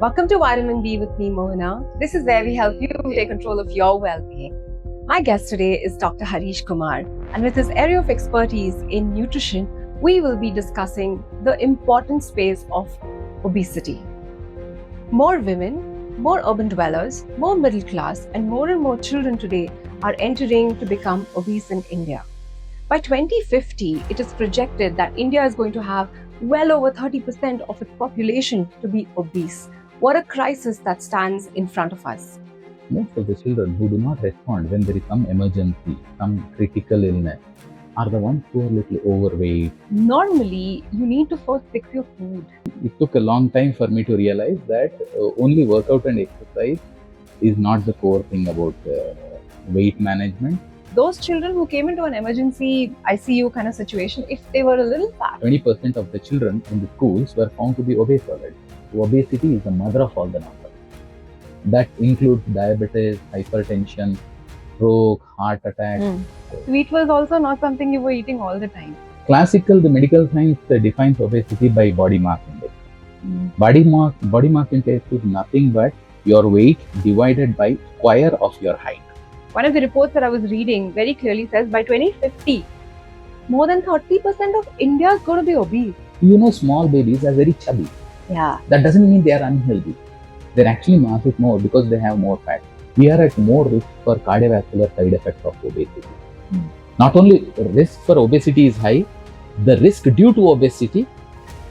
Welcome to Vitamin B with me, Mohana. This is where we help you take control of your well-being. My guest today is Dr. Harish Kumar, and with his area of expertise in nutrition, we will be discussing the important space of obesity. More women, more urban dwellers, more middle class, and more children today are entering to become obese in India. By 2050, it is projected that India is going to have well over 30% of its population to be obese. What a crisis that stands in front of us. Most of the children who do not respond when there is some emergency, some critical illness, are the ones who are a little overweight. Normally, you need to first fix your food. It took a long time for me to realize that only workout and exercise is not the core thing about weight management. Those children who came into an emergency ICU kind of situation, if they were a little fat. 20% of the children in the schools were found to be obese already. Obesity is the mother of all the numbers. That includes diabetes, hypertension, stroke, heart attack. Sweet was also not something you were eating all the time. The medical science defines obesity by body mass index. Body mass index is nothing but your weight divided by square of your height. One of the reports that I was reading very clearly says by 2050, more than 30% of India is going to be obese. Small babies are very chubby. Yeah. That doesn't mean they are unhealthy. They're actually massive more because they have more fat. We are at more risk for cardiovascular side effects of obesity. Not only risk for obesity is high, the risk due to obesity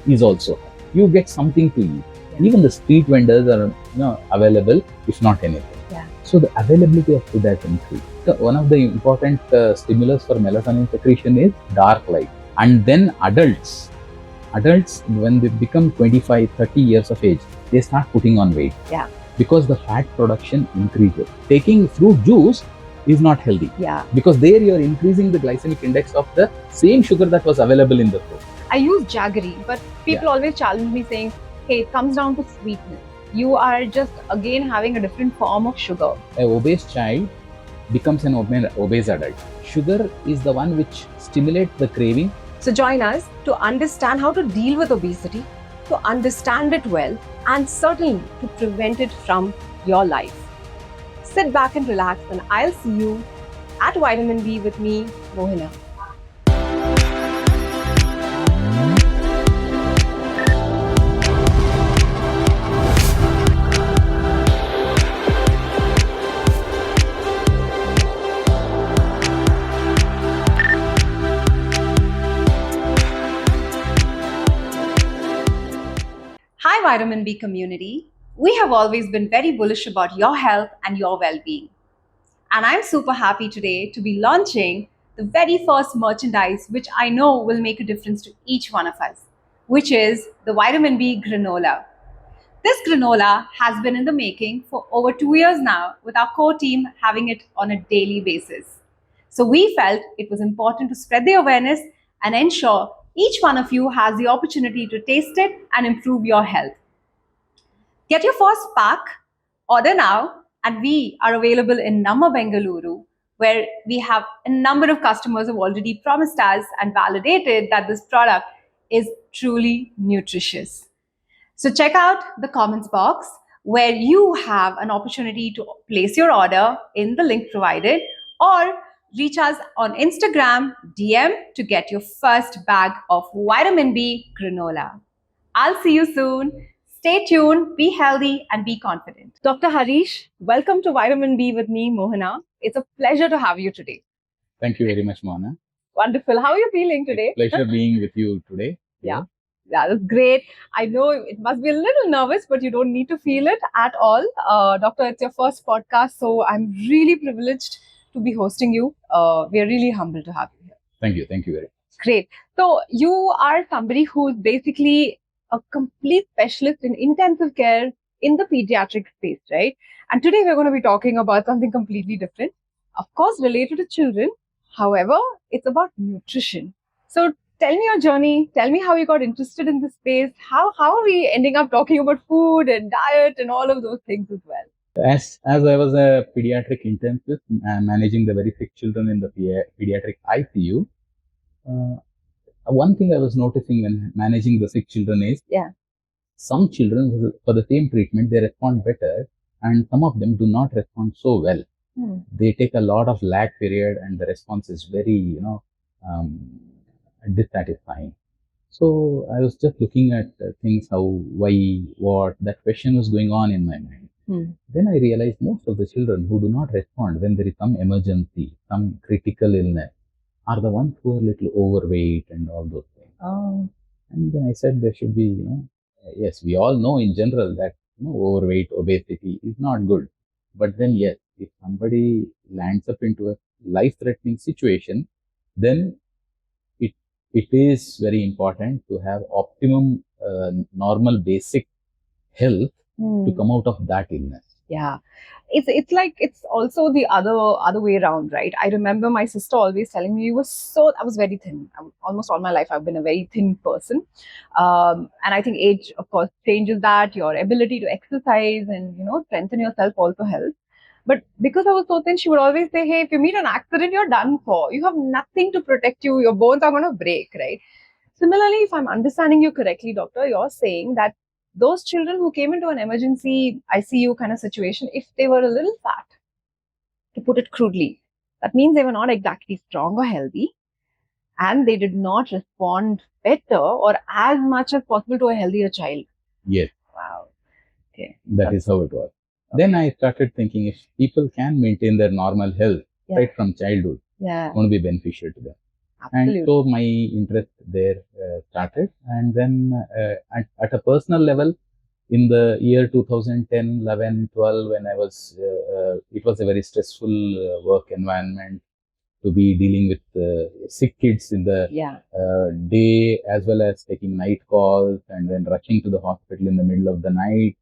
is also high. You get something to eat. Even the street vendors are available, if not anything. Yeah. So the availability of food has increased. So one of the important stimulus for melatonin secretion is dark light. And then adults, when they become 25, 30 years of age, they start putting on weight. Yeah. Because the fat production increases. Taking fruit juice is not healthy. Yeah. Because there you are increasing the glycemic index of the same sugar that was available in the fruit. I use jaggery, but people always challenge me saying, hey, it comes down to sweetness. You are just again having a different form of sugar. An obese child becomes an obese adult. Sugar is the one which stimulates the craving. So join us to understand how to deal with obesity, to understand it well, and certainly to prevent it from your life. Sit back and relax, and I'll see you at Vitamin B with me, Mohana. Hi Vitamin B community. We have always been very bullish about your health and your well-being. And I'm super happy today to be launching the very first merchandise which I know will make a difference to each one of us, which is the Vitamin B Granola. This granola has been in the making for over 2 years now, with our core team having it on a daily basis. So we felt it was important to spread the awareness and ensure each one of you has the opportunity to taste it and improve your health. Get your first pack, order now, and we are available in Namma Bengaluru, where we have a number of customers who have already promised us and validated that this product is truly nutritious. So check out the comments box where you have an opportunity to place your order in the link provided, or reach us on Instagram DM to get your first bag of Vitamin B Granola. I'll see you soon. Stay tuned, be healthy, and be confident. Dr. Harish, welcome to Vitamin B with me, Mohana. It's a pleasure to have you today. Thank you very much, Mohana. Wonderful. How are you feeling today? Pleasure being with you today. Yeah, that's great. I know it must be a little nervous, but you don't need to feel it at all. Doctor, it's your first podcast, so I'm really privileged to be hosting you. We are really humbled to have you here. Thank you. Thank you very much. Great. So you are somebody who's basically a complete specialist in intensive care in the pediatric space, right? And today we're going to be talking about something completely different. Of course, related to children. However, it's about nutrition. So tell me your journey. Tell me how you got interested in this space. How are we ending up talking about food and diet and all of those things as well? As I was a pediatric intensivist managing the very sick children in the pediatric ICU, one thing I was noticing when managing the sick children is some children for the same treatment they respond better, and some of them do not respond so well. They take a lot of lag period and the response is very um, dissatisfying. So I was just looking at things, how, why, what, that question was going on in my mind. Then I realized most of the children who do not respond when there is some emergency, some critical illness, are the ones who are little overweight and all those things. And then I said there should be, yes, we all know in general that overweight, obesity is not good. But then yes, if somebody lands up into a life-threatening situation, then it is very important to have optimum normal basic health to come out of that illness. Yeah, it's like it's also the other way around, right? I remember my sister always telling me, I was very thin. Almost all my life I've been a very thin person, and I think age of course changes that, your ability to exercise and strengthen yourself also helps. But because I was so thin, she would always say, hey, if you meet an accident, you're done for. You have nothing to protect you. Your bones are going to break, right? Similarly, if I'm understanding you correctly, doctor, you're saying that those children who came into an emergency ICU kind of situation, if they were a little fat, to put it crudely, that means they were not exactly strong or healthy, and they did not respond better or as much as possible to a healthier child. Yes. Wow. Okay. That is how it was. Okay. Then I started thinking, if people can maintain their normal health right from childhood, it's going to be beneficial to them. Absolutely. And so my interest there started. And then at a personal level, in the year 2010, 11, 12, when I was, it was a very stressful work environment to be dealing with sick kids in the day, as well as taking night calls and then rushing to the hospital in the middle of the night,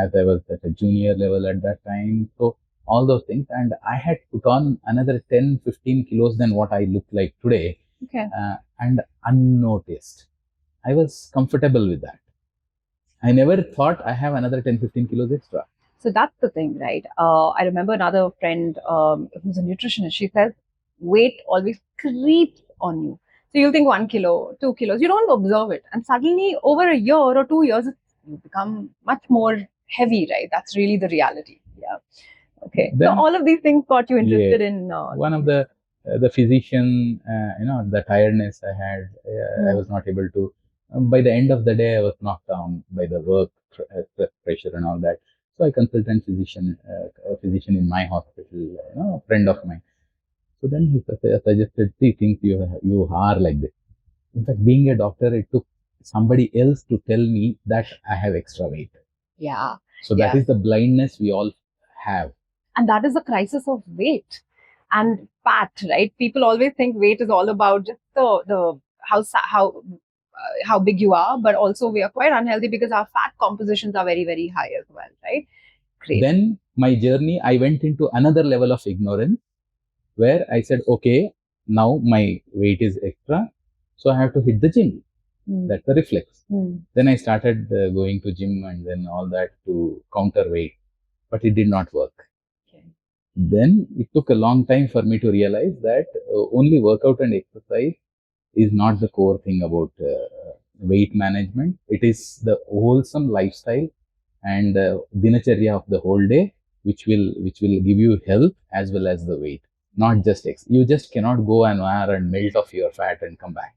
as I was at a junior level at that time. So all those things. And I had put on another 10, 15 kilos than what I look like today. Okay. And unnoticed. I was comfortable with that. I never thought I have another 10, 15 kilos extra. So that's the thing, right? I remember another friend who's a nutritionist. She says weight always creeps on you. So you'll think 1 kilo, 2 kilos. You don't observe it. And suddenly over a year or 2 years, you become much more heavy, right? That's really the reality. Yeah. Okay. Then, so all of these things got you interested in... one of the physician, the tiredness I had, I was not able to... by the end of the day, I was knocked down by the work pressure and all that. So I consulted a physician in my hospital, a friend of mine. So then he suggested, see, things you are like this. In fact, being a doctor, it took somebody else to tell me that I have extra weight. Yeah. So that is the blindness we all have. And that is the crisis of weight and fat, right? People always think weight is all about just the how big you are, but also we are quite unhealthy because our fat compositions are very, very high as well, right? Great. Then my journey, I went into another level of ignorance where I said, okay, now my weight is extra, so I have to hit the gym. That's the reflex. Then I started going to gym and then all that to counter weight, but it did not work. Okay. Then it took a long time for me to realize that only workout and exercise is not the core thing about weight management. It is the wholesome lifestyle and dinacharya of the whole day, which will give you health as well as the weight, not just you just cannot go and melt off your fat and come back.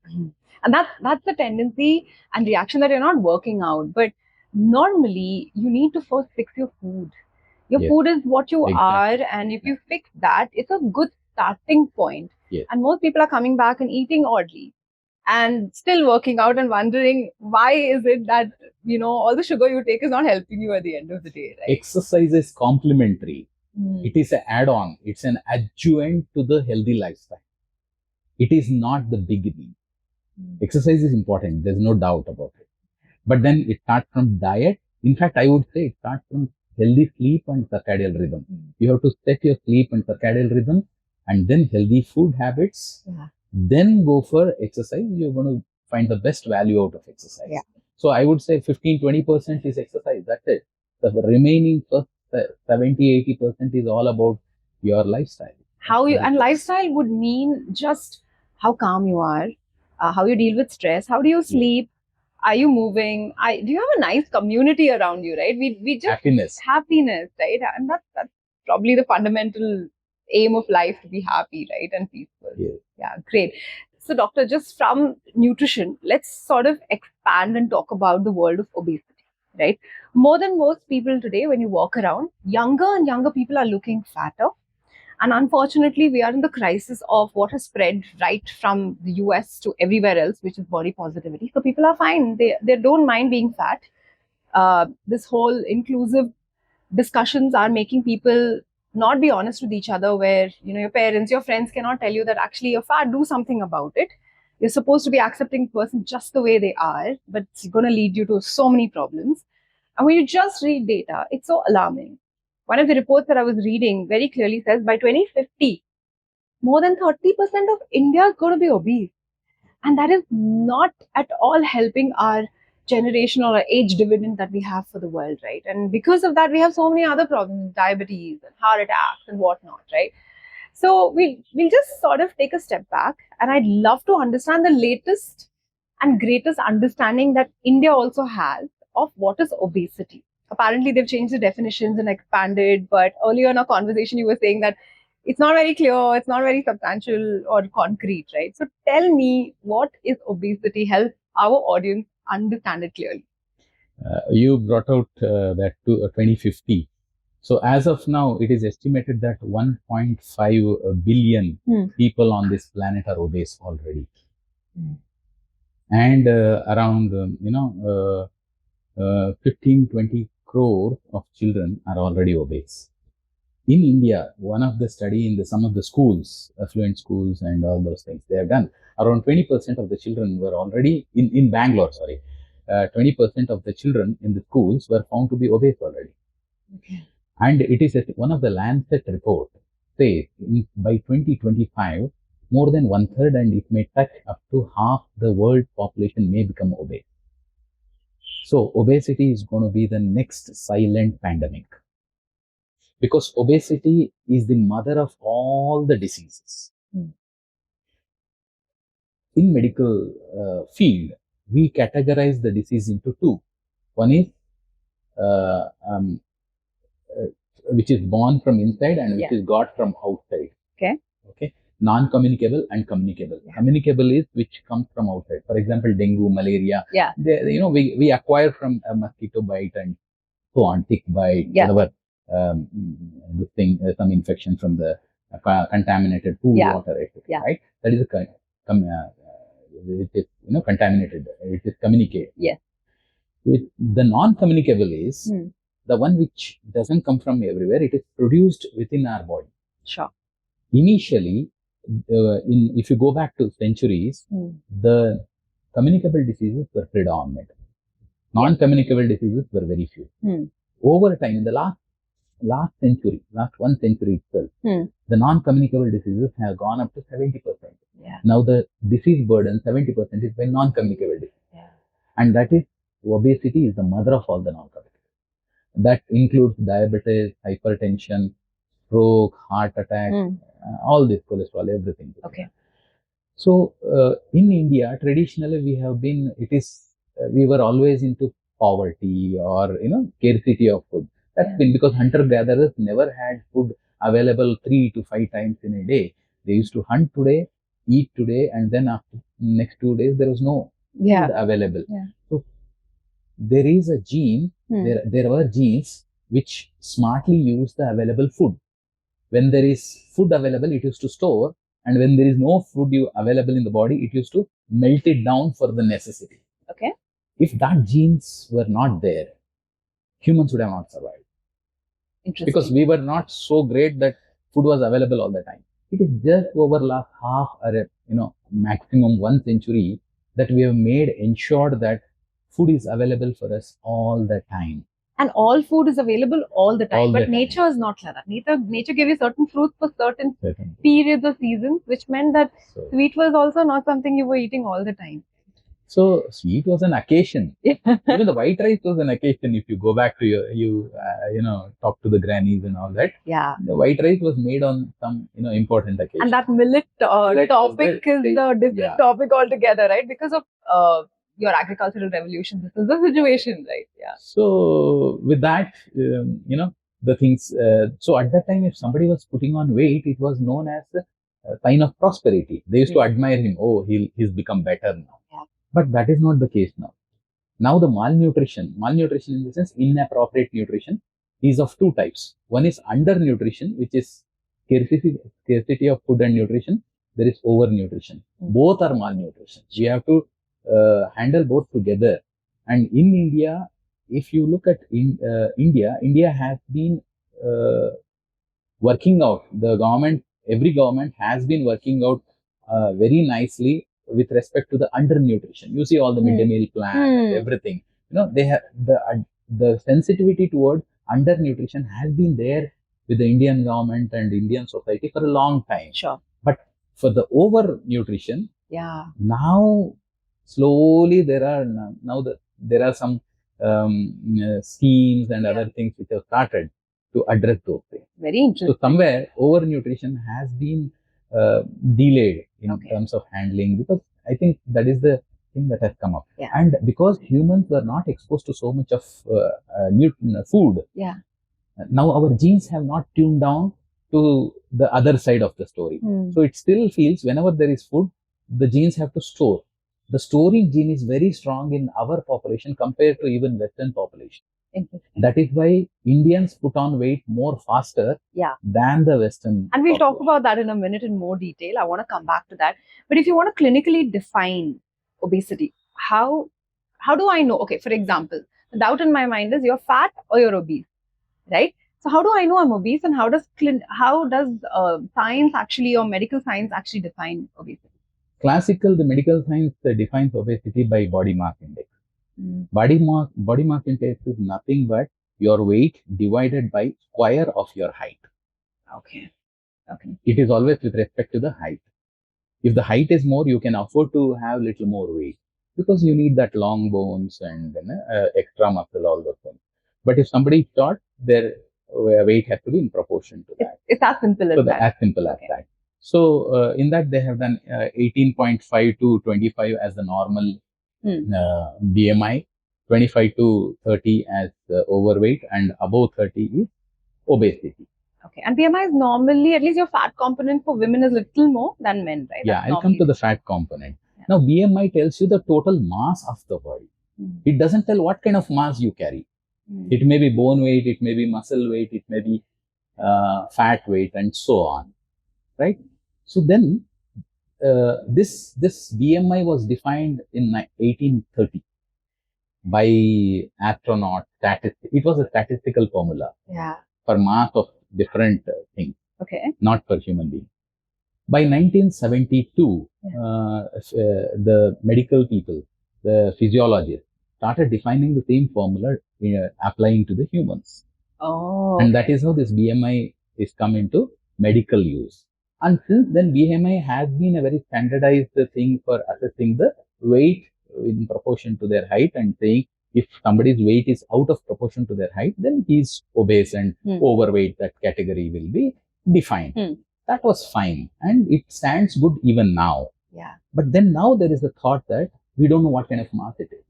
And that's the tendency and reaction that you're not working out. But normally you need to first fix your food. Your food is what you are, and if you fix that, it's a good starting point. And most people are coming back and eating oddly and still working out and wondering why is it that all the sugar you take is not helping you at the end of the day, right? Exercise is complementary. It is an add-on. It's an adjuvant to the healthy lifestyle. It is not the beginning. Exercise is important. There's no doubt about it. But then it starts from diet. In fact, I would say it starts from healthy sleep and circadian rhythm. You have to set your sleep and circadian rhythm, and then healthy food habits. Then go for exercise. You're going to find the best value out of exercise. So I would say 15-20% is exercise. That's it. The remaining first 70-80% is all about your lifestyle. And lifestyle would mean just how calm you are, how you deal with stress, how do you sleep, Are you moving? Do you have a nice community around you, right? We just happiness, right? And that's probably the fundamental aim of life, to be happy, right? And peaceful. Yeah, great. So, doctor, just from nutrition, let's sort of expand and talk about the world of obesity, right? More than most people today, when you walk around, younger and younger people are looking fatter. And unfortunately, we are in the crisis of what has spread right from the US to everywhere else, which is body positivity. So people are fine. They don't mind being fat. This whole inclusive discussions are making people not be honest with each other, where your parents, your friends cannot tell you that actually you're fat, do something about it. You're supposed to be accepting person just the way they are, but it's going to lead you to so many problems. And when you just read data, it's so alarming. One of the reports that I was reading very clearly says by 2050, more than 30% of India is going to be obese. And that is not at all helping our generational or age dividend that we have for the world, right? And because of that, we have so many other problems, diabetes and heart attacks and whatnot, right? So we'll just sort of take a step back, and I'd love to understand the latest and greatest understanding that India also has of what is obesity. Apparently, they've changed the definitions and expanded, but earlier in our conversation, you were saying that it's not very clear, it's not very substantial or concrete, right? So tell me, what is obesity? Help our audience understand it clearly. You brought out that to 2050. So as of now, it is estimated that 1.5 billion people on this planet are obese already. And around 15-20 crore of children are already obese. In India, one of the study in some of the schools, affluent schools and all those things, they have done, around 20% of the children were already, in Bangalore, 20% of the children in the schools were found to be obese already. Okay. And it is one of the Lancet report says by 2025, more than 1/3, and it may touch up to half the world population may become obese. So obesity is going to be the next silent pandemic, because obesity is the mother of all the diseases. In medical field, we categorize the disease into two. One is which is born from inside and which is got from outside. Okay. Non-communicable and communicable. Communicable is which comes from outside. For example, dengue, malaria. We acquire from a mosquito bite and so on, tick bite, whatever. This thing, some infection from the contaminated food, water, etc. Right? That is it is contaminated. It is communicated. Yes. The non-communicable is the one which doesn't come from everywhere. It is produced within our body. Sure. Initially, if you go back to centuries, the communicable diseases were predominant. Non-communicable diseases were very few. Over time, in the last 1 century itself, the non-communicable diseases have gone up to 70%. Now the disease burden, 70% is by non-communicable disease. And that is, obesity is the mother of all the non-communicable. That includes diabetes, hypertension, stroke, heart attack, all this, cholesterol, everything. Okay. So in India, traditionally we were always into poverty or scarcity of food. That's been because hunter-gatherers never had food available 3 to 5 times in a day. They used to hunt today, eat today, and then after next 2 days there was no food available. So there is a gene, there were genes which smartly use the available food. When there is food available, it used to store, and when there is no food available in the body, it used to melt it down for the necessity. Okay. If that genes were not there, humans would have not survived. Interesting. Because we were not so great that food was available all the time. It is just over last half or maximum 1 century that we have ensured that food is available for us all the time. And all food is available all the time. But nature is not like that. Nature gave you certain fruits for certain periods or seasons, which meant that sweet was also not something you were eating all the time. So sweet was an occasion. Even the white rice was an occasion. If you go back to talk to the grannies and all that. Yeah. The white rice was made on some important occasion. And that millet topic is a different topic altogether, right? Because of your agricultural revolution, this is the situation, right? Yeah. So with that, the things. So at that time, if somebody was putting on weight, it was known as a sign of prosperity. They used to admire him. Oh, he's become better now. Yeah. But that is not the case now. Now the malnutrition in the sense inappropriate nutrition is of two types. One is undernutrition, which is scarcity of food and nutrition. There is overnutrition. Both are malnutrition. We have to handle both together. And in India, if you look at India has been working out. Every government has been working out very nicely with respect to the undernutrition. You see all the midday meal plan and everything. They have the sensitivity toward undernutrition has been there with the Indian government and Indian society for a long time. Sure. But for the overnutrition, yeah, now slowly there are some schemes and other things which have started to address those things. Very interesting. So somewhere overnutrition has been delayed in terms of handling, because I think that is the thing that has come up. Yeah. And because humans were not exposed to so much of food, yeah, now our genes have not tuned down to the other side of the story. So it still feels whenever there is food, the genes have to store. The storing gene is very strong in our population compared to even Western population. That is why Indians put on weight more faster than the Western. And we'll talk about that in a minute in more detail. I want to come back to that. But if you want to clinically define obesity, how do I know? Okay, for example, the doubt in my mind is you're fat or you're obese, right? So how do I know I'm obese, and how does science actually, or medical science actually define obesity? The medical science defines obesity by body mass index. Body mass index is nothing but your weight divided by square of your height. Okay. It is always with respect to the height. If the height is more, you can afford to have little more weight because you need that long bones and extra muscle, all those things. But if somebody is short, their weight has to be in proportion to that. It's as simple as that. As simple as that. So in that they have done 18.5 to 25 as the normal BMI, 25 to 30 as overweight, and above 30 is obesity. Okay, and BMI is normally, at least your fat component for women is little more than men, right? Yeah, I'll come to the fat component. Yeah. Now, BMI tells you the total mass of the body. It doesn't tell what kind of mass you carry. It may be bone weight, it may be muscle weight, it may be fat weight, and so on, right? So then, this BMI was defined in 1830 by astronaut statistics. It was a statistical formula for mass of different things, not for human beings. By 1972, the medical people, the physiologists, started defining the same formula applying to the humans. And that is how this BMI is come into medical use. And since then, BMI has been a very standardized thing for assessing the weight in proportion to their height, and saying if somebody's weight is out of proportion to their height, then he's obese, and overweight, that category will be defined. That was fine, and it stands good even now. Yeah. But then now there is a thought that we don't know what kind of mass it is.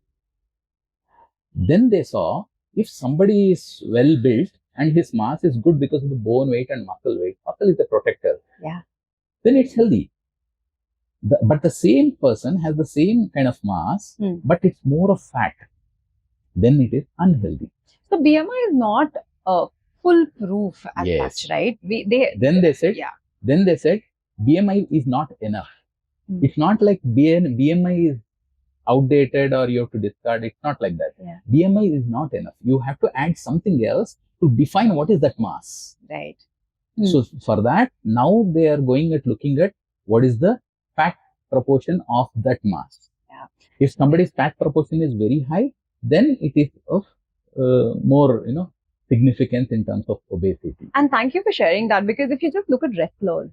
Then they saw if somebody is well built and his mass is good because of the bone weight and muscle weight, muscle is a protector. Yeah. Then it's healthy. But the same person has the same kind of mass, but it's more of fat. Then it is unhealthy. So BMI is not foolproof as such, right? Then they said BMI is not enough. It's not like BMI is outdated or you have to discard. It's not like that. Yeah. BMI is not enough. You have to add something else to define what is that mass. Right. So for that, now they are looking at what is the fat proportion of that mass. Yeah. If somebody's fat proportion is very high, then it is of more, significance in terms of obesity. And thank you for sharing that, because if you just look at wrestlers,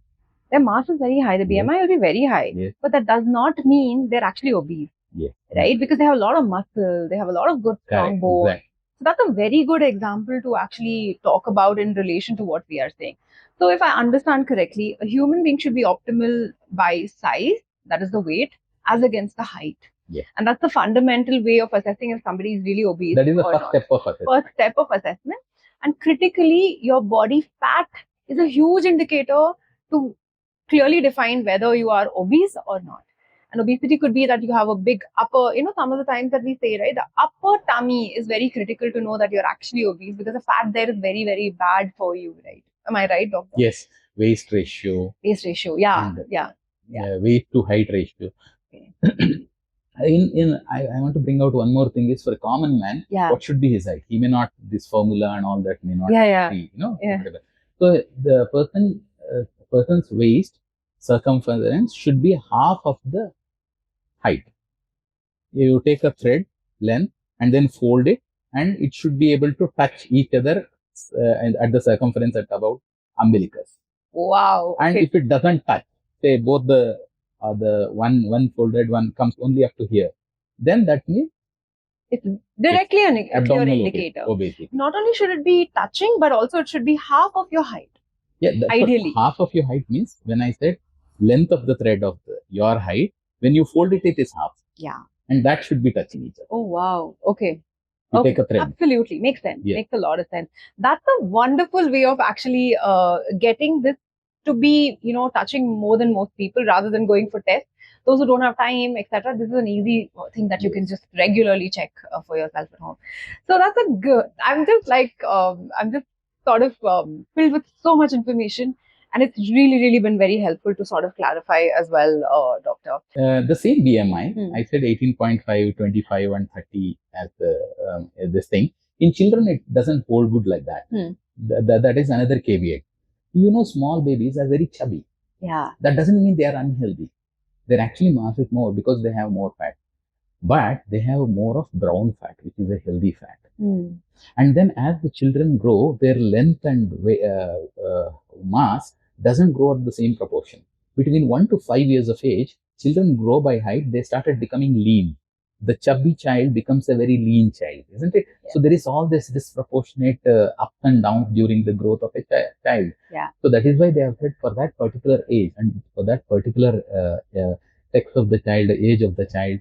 their mass is very high. The BMI will be very high, but that does not mean they're actually obese, right? Because they have a lot of muscle, they have a lot of good strong bones. Exactly. So that's a very good example to actually talk about in relation to what we are saying. So if I understand correctly, a human being should be optimal by size, that is the weight, as against the height. Yes. And that's the fundamental way of assessing if somebody is really obese. That is the or first not. step of assessment. First step of assessment. And critically, your body fat is a huge indicator to clearly define whether you are obese or not. And obesity could be that you have a big upper, some of the times that we say, right, the upper tummy is very critical to know that you're actually obese, because the fat there is very, very bad for you, right? Am I right, doctor? Yes, waist ratio. Waist ratio, yeah, And, yeah. weight to height ratio. Okay. I want to bring out one more thing is, for a common man, Yeah. what should be his height? He may not, this formula and all that may not be, Yeah. whatever. So the person's waist circumference should be half of the height. You take a thread length and then fold it, and it should be able to touch each other at the circumference at about umbilicus. Wow. And if it doesn't touch, say both the one folded one comes only up to here, then that means it's directly a clear abdominal indicator. obesity. Not only should it be touching, but also it should be half of your height. Yeah, ideally. Half of your height means, when I said length of the thread of your height, when you fold it, it is half. Yeah. And that should be touching each other. Oh, wow. Okay. You take a thread. Absolutely. Makes sense. Yeah. Makes a lot of sense. That's a wonderful way of actually getting this to be, touching more than most people, rather than going for tests. Those who don't have time, etc. This is an easy thing that you can just regularly check for yourself at home. So that's a good. I'm just sort of filled with so much information. And it's really, really been very helpful to sort of clarify as well, doctor. The same BMI, I said 18.5, 25 and 30 as this thing. In children, it doesn't hold good like that. That is another caveat. Small babies are very chubby. Yeah. That doesn't mean they are unhealthy. They're actually massive more because they have more fat. But they have more of brown fat, which is a healthy fat. And then as the children grow, their length and mass doesn't grow at the same proportion. Between 1 to 5 years of age, children grow by height, they started becoming lean. The chubby child becomes a very lean child, isn't it? Yeah. So there is all this disproportionate ups and downs during the growth of a child. Yeah. So that is why they have said, for that particular age and for that particular sex of the child, age of the child,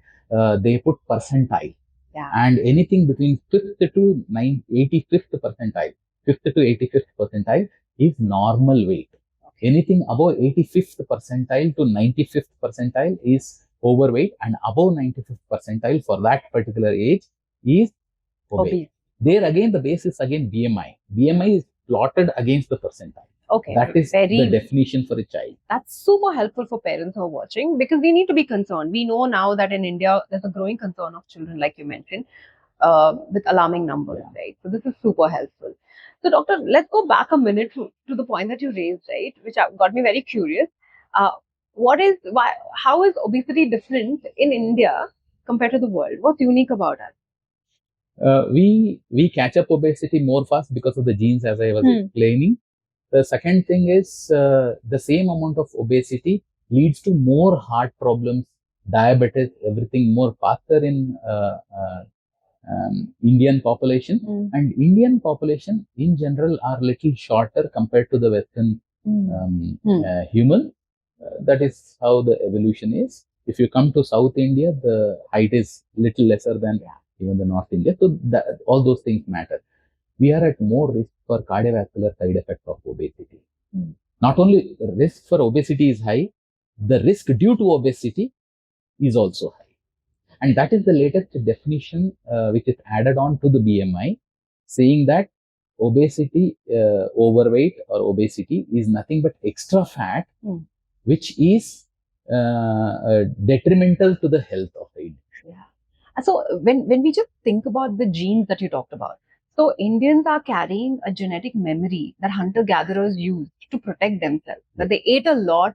they put percentile. Yeah. And anything between 5th to 85th percentile, 5th to 85th percentile is normal weight. Okay. Anything above 85th percentile to 95th percentile is overweight, and above 95th percentile for that particular age is obese. There again, the base is again BMI. BMI is plotted against the percentile. Okay. That is the definition for a child. That's super helpful for parents who are watching, because we need to be concerned. We know now that in India, there's a growing concern of children, like you mentioned, with alarming numbers, right? So this is super helpful. So doctor, let's go back a minute to the point that you raised, right? Which got me very curious. How is obesity different in India compared to the world? What's unique about us? We catch up obesity more fast because of the genes, as I was explaining. The second thing is the same amount of obesity leads to more heart problems, diabetes, everything more faster in Indian population. And Indian population in general are little shorter compared to the Western human. That is how the evolution is. If you come to South India, the height is little lesser than even the North India. So all those things matter. We are at more risk for cardiovascular side effects of obesity. Not only risk for obesity is high, the risk due to obesity is also high. And that is the latest definition which is added on to the BMI, saying that obesity, overweight or obesity is nothing but extra fat, which is detrimental to the health of the individual. Yeah. So when we just think about the genes that you talked about, so Indians are carrying a genetic memory that hunter-gatherers used to protect themselves, that they ate a lot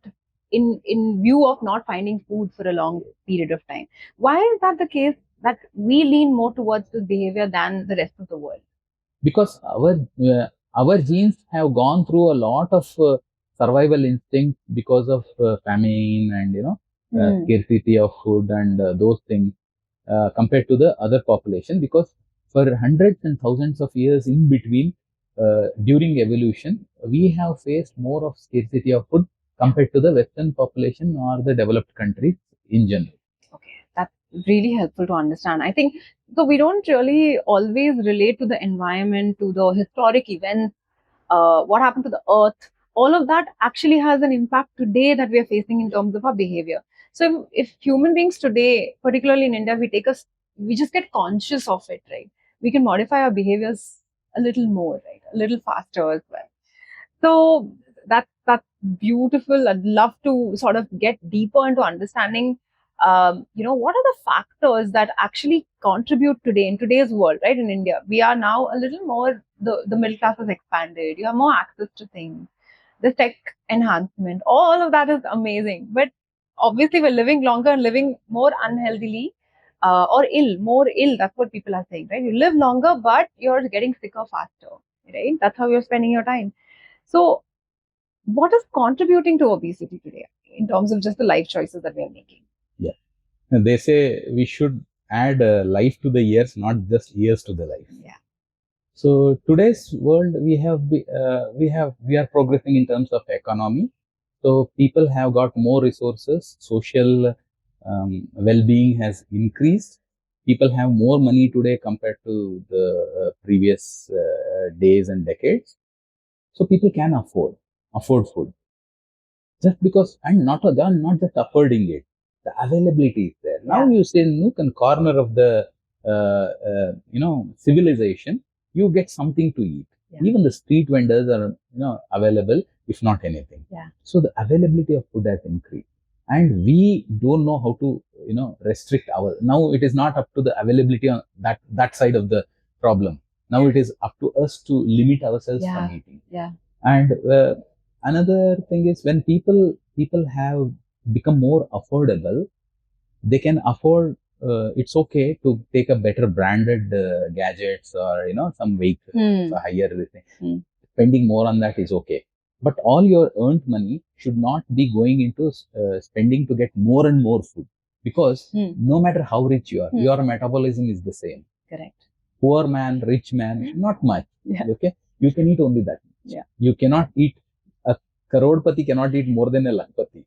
in view of not finding food for a long period of time. Why is that the case, that we lean more towards this behavior than the rest of the world? Because our genes have gone through a lot of survival instinct because of famine and scarcity of food and those things compared to the other population, because for hundreds and thousands of years in between, during evolution, we have faced more of scarcity of food compared to the Western population or the developed countries in general. Okay, really helpful to understand. I think so. We don't really always relate to the environment, to the historic events, what happened to the earth. All of that actually has an impact today that we are facing in terms of our behavior. So if human beings today, particularly in India, we just get conscious of it, right? We can modify our behaviors a little more, right? A little faster as well. So that's beautiful. I'd love to sort of get deeper into understanding. What are the factors that actually contribute today in today's world, right? In India, we are now a little more the middle class has expanded. You have more access to things, the tech enhancement, all of that is amazing. But obviously, we're living longer and living more unhealthily. Or ill, more ill. That's what people are saying, right? You live longer, but you're getting sicker faster, right? That's how you're spending your time. So, what is contributing to obesity today in terms of just the life choices that we are making? Yeah. And they say we should add life to the years, not just years to the life. Yeah. So today's world, we are progressing in terms of economy. So people have got more resources. Social well-being has increased. People have more money today compared to the previous days and decades. So people can afford food. Just because, and they are not just affording it, the availability is there. Now you say nook and corner of the civilization, you get something to eat. Even the street vendors are available, if not anything. So the availability of food has increased, and we don't know how to restrict our. Now it is not up to the availability on that side of the problem. Now it is up to us to limit ourselves from eating. And another thing is, when people have become more affordable, they can afford. It's okay to take a better branded gadgets, or some vehicles, a higher thing. Spending more on that is okay, but all your earned money should not be going into spending to get more and more food, because no matter how rich you are, your metabolism is the same. Correct. Poor man, rich man, not much. Okay, you can eat only that much. You cannot eat. A crorepati cannot eat more than a lakpati.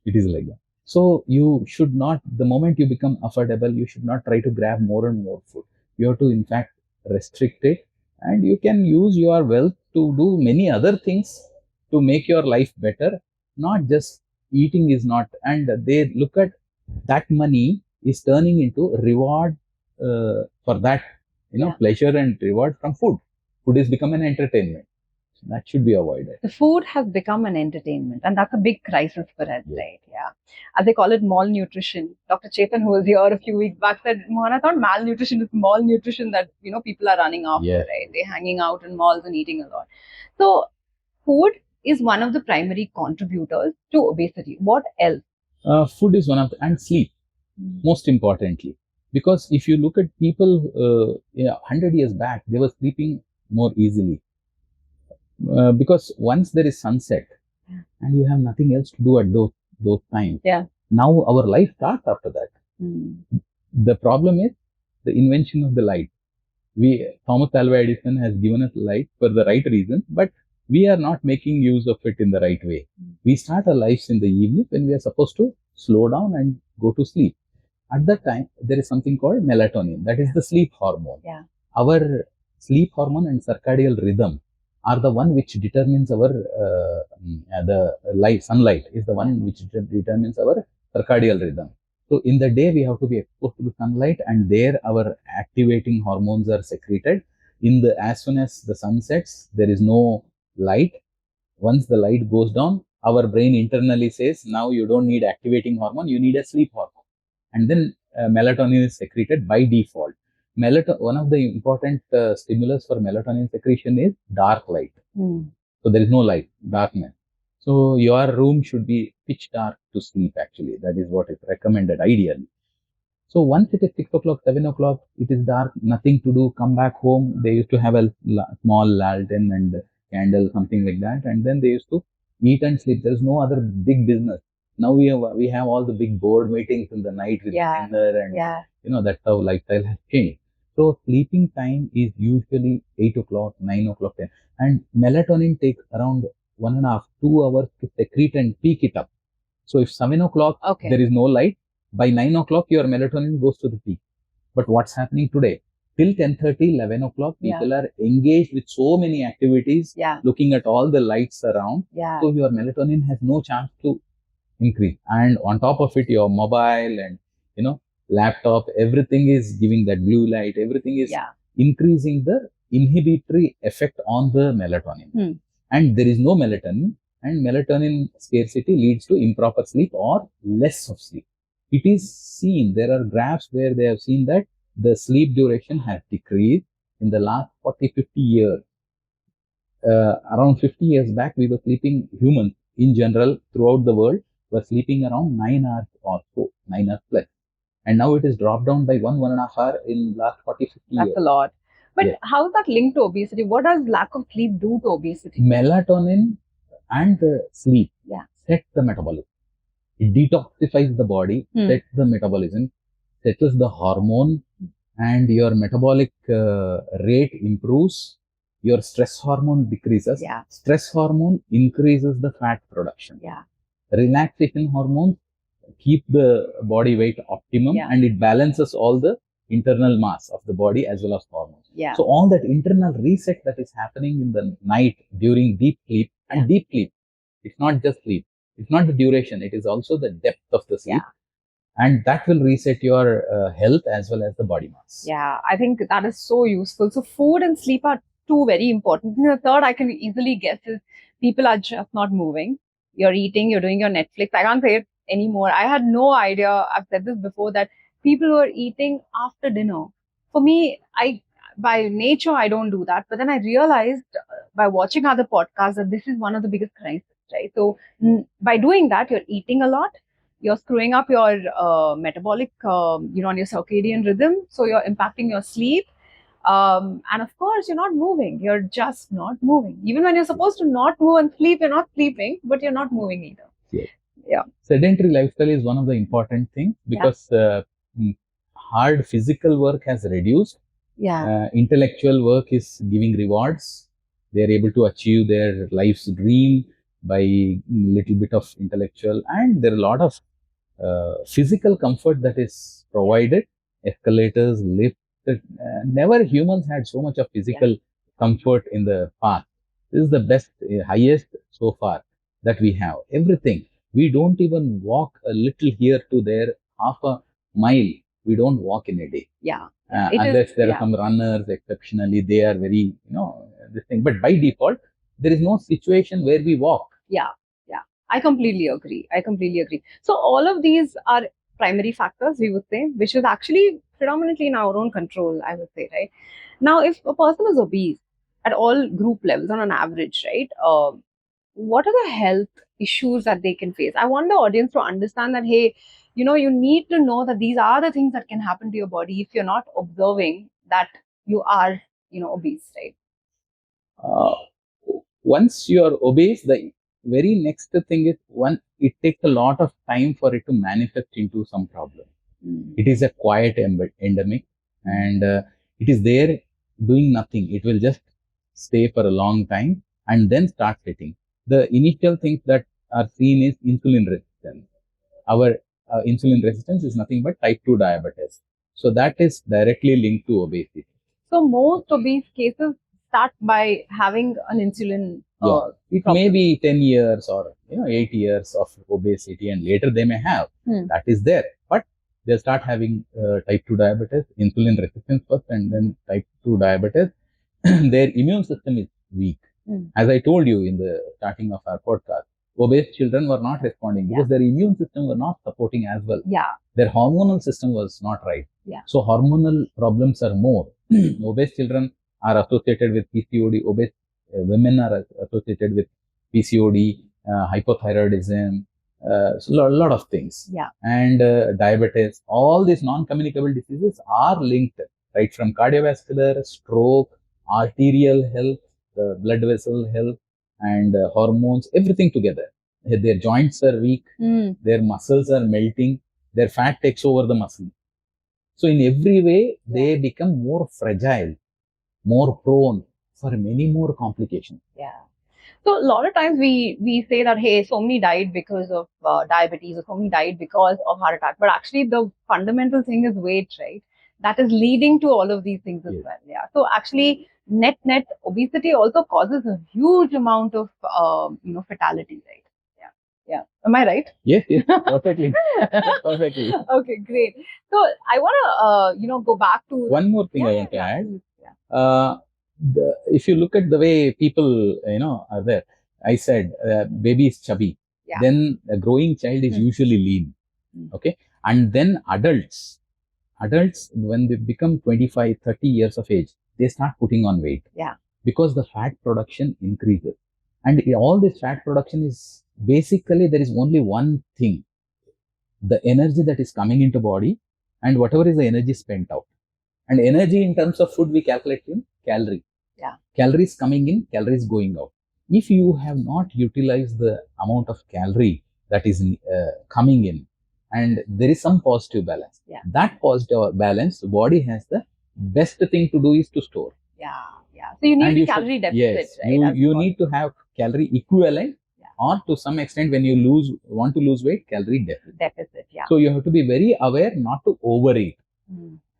It is like that. So you should not, the moment you become affordable, you should not try to grab more and more food. You have to, in fact, restrict it, and you can use your wealth to do many other things to make your life better. Not just eating is not, and they look at that money is turning into reward for that, pleasure and reward from food. Food is become an entertainment. That should be avoided. The food has become an entertainment, and that's a big crisis for us, right? Yeah. As they call it, malnutrition. Dr. Chetan, who was here a few weeks back, said, Mohana, thought malnutrition is malnutrition that people are running after, right? They're hanging out in malls and eating a lot. So, food is one of the primary contributors to obesity. What else? Food is one of and sleep, most importantly. Because if you look at people 100 years back, they were sleeping more easily. Because once there is sunset and you have nothing else to do at those times, now our life starts after that. The problem is the invention of the light. Thomas Alva Edison has given us light for the right reasons, but we are not making use of it in the right way. We start our lives in the evening when we are supposed to slow down and go to sleep. At that time, there is something called melatonin, that is the sleep hormone. Our sleep hormone and circadian rhythm are the one which determines our the light. Sunlight is the one which determines our circadian rhythm. So in the day we have to be exposed to the sunlight, and there our activating hormones are secreted. As soon as the sun sets, there is no light. Once the light goes down, our brain internally says, now you don't need activating hormone, you need a sleep hormone, and then melatonin is secreted by default. One of the important stimulus for melatonin secretion is dark light. So there is no light, darkness. So your room should be pitch dark to sleep, actually. That is what is recommended ideally. So once it is 6 o'clock, 7 o'clock, it is dark, nothing to do, come back home. They used to have a small lantern and candle, something like that. And then they used to eat and sleep. There is no other big business. Now we have all the big board meetings in the night with dinner, and that's how lifestyle has changed. So sleeping time is usually 8 o'clock, 9 o'clock, 10. And melatonin takes around 1.5, 2 hours to secrete and peak it up. So if 7 o'clock there is no light, By 9 o'clock, your melatonin goes to the peak. But what's happening today? Till 10:30, 11 o'clock, people are engaged with so many activities, looking at all the lights around. So your melatonin has no chance to increase. And on top of it, your mobile and, laptop, everything is giving that blue light. Everything is increasing the inhibitory effect on the melatonin. And there is no melatonin, and melatonin scarcity leads to improper sleep or less of sleep. It is seen, there are graphs where they have seen that the sleep duration has decreased in the last 40, 50 years. Around 50 years back, we were sleeping, humans in general throughout the world were sleeping around 9 hours or so, 9 hours plus. And now it is dropped down by 1.5 hour in last 40, 50 years. That's a lot. But how is that linked to obesity? What does lack of sleep do to obesity? Melatonin and the sleep set the metabolism. It detoxifies the body, sets the metabolism, settles the hormone, and your metabolic rate improves. Your stress hormone decreases. Stress hormone increases the fat production. Relaxation hormones keep the body weight optimum, and it balances all the internal mass of the body as well as hormones. So all that internal reset that is happening in the night during deep sleep, and deep sleep, it's not just sleep. It's not the duration. It is also the depth of the sleep. And that will reset your health as well as the body mass. I think that is so useful. So food and sleep are two very important. The third I can easily guess is people are just not moving. You're eating, you're doing your Netflix. I can't say it anymore. I had no idea, I've said this before, that people were eating after dinner. For me, by nature, I don't do that. But then I realized by watching other podcasts that this is one of the biggest crises, right? So by doing that, you're eating a lot. You're screwing up your metabolic, on your circadian rhythm. So you're impacting your sleep. And of course, you're not moving. You're just not moving. Even when you're supposed to not move and sleep, you're not sleeping, but you're not moving either. Sedentary lifestyle is one of the important things because hard physical work has reduced. Intellectual work is giving rewards. They are able to achieve their life's dream by little bit of intellectual, and there are a lot of physical comfort that is provided. Escalators, lifts. Never humans had so much of physical comfort in the past. This is the best, highest so far that we have. Everything. We don't even walk a little here to there, half a mile. We don't walk in a day. Unless there are some runners, exceptionally, they are very, this thing. But by default, there is no situation where we walk. I completely agree. So all of these are primary factors, we would say, which is actually predominantly in our own control, I would say, right? Now, if a person is obese at all group levels on an average, right, what are the health issues that they can face? I want the audience to understand that, hey, you need to know that these are the things that can happen to your body if you're not observing that you are, obese, right? Once you are obese, the very next thing is it takes a lot of time for it to manifest into some problem. It is a quiet endemic, and it is there doing nothing. It will just stay for a long time and then start hitting. The initial things that are seen is insulin resistance. Our insulin resistance is nothing but type 2 diabetes. So that is directly linked to obesity. So most obese cases start by having an insulin it problem. May be 10 years or 8 years of obesity, and later they may have. That is there. But they start having type 2 diabetes, insulin resistance first, and then type 2 diabetes. Their immune system is weak. As I told you in the starting of our podcast, obese children were not responding because their immune system were not supporting as well. Their hormonal system was not right. So hormonal problems are more. Obese children are associated with PCOD. Obese women are associated with PCOD, hypothyroidism, so a lot of things. And diabetes. All these non-communicable diseases are linked, right, from cardiovascular, stroke, arterial health, blood vessel health, and hormones, everything together. Their joints are weak, their muscles are melting, their fat takes over the muscle. So in every way, they become more fragile, more prone for many more complications. So a lot of times we say that, hey, so many died because of diabetes, or so many died because of heart attack. But actually, the fundamental thing is weight, right? That is leading to all of these things as Yes. well. Yeah. So actually, net obesity also causes a huge amount of fatality, right? Yeah. Yeah. Am I right? Yes, yes, perfectly. Perfectly. Okay, great. So I want to go back to One more thing I want to add. please. Yeah. If you look at the way people, are there, I said baby is chubby. Yeah. Then a growing child is usually lean. Okay. And then adults when they become 25, 30 years of age, they start putting on weight. Yeah. Because the fat production increases. And all this fat production is basically, there is only one thing, the energy that is coming into body and whatever is the energy spent out. And energy in terms of food, we calculate in calorie. Yeah. Calories coming in, calories going out. If you have not utilized the amount of calorie that is coming in, and there is some positive balance, that positive balance, the body has the best thing to do is to store. Yeah. Yeah. So you need calorie deficit, yes, right? you need to have calorie equivalent, or to some extent, when you want to lose weight, calorie deficit. Yeah. So you have to be very aware not to overeat.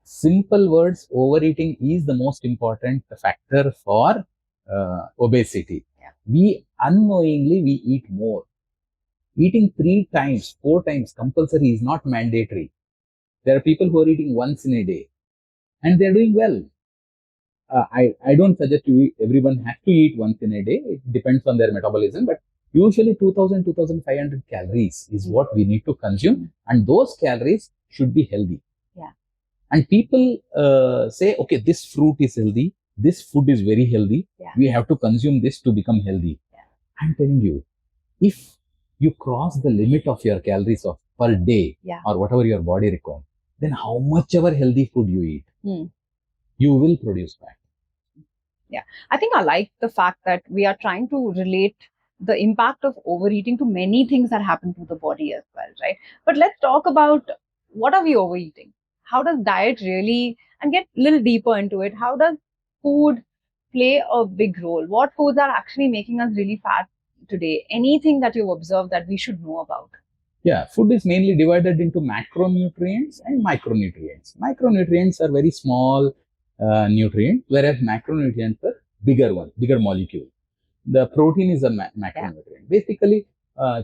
Simple words, overeating is the most important factor for obesity. Yeah. We unknowingly we eat more. Eating 3 times, 4 times compulsory is not mandatory. There are people who are eating once in a day, and they're doing well. I don't suggest everyone has to eat once in a day. It depends on their metabolism, but usually 2000, 2500 calories is what we need to consume, and those calories should be healthy. Yeah. And people say, okay, this fruit is healthy, this food is very healthy, we have to consume this to become healthy. I'm telling you, if you cross the limit of your calories of per day, or whatever your body requires, then how much ever healthy food you eat, you will produce fat. Yeah, I think I like the fact that we are trying to relate the impact of overeating to many things that happen to the body as well, right? But let's talk about, what are we overeating? How does diet really, and get a little deeper into it, how does food play a big role? What foods are actually making us really fat today? Anything that you've observed that we should know about? Yeah, food is mainly divided into macronutrients and micronutrients. Micronutrients are very small nutrients, whereas macronutrients are bigger one, bigger molecule. The protein is a macronutrient. Basically,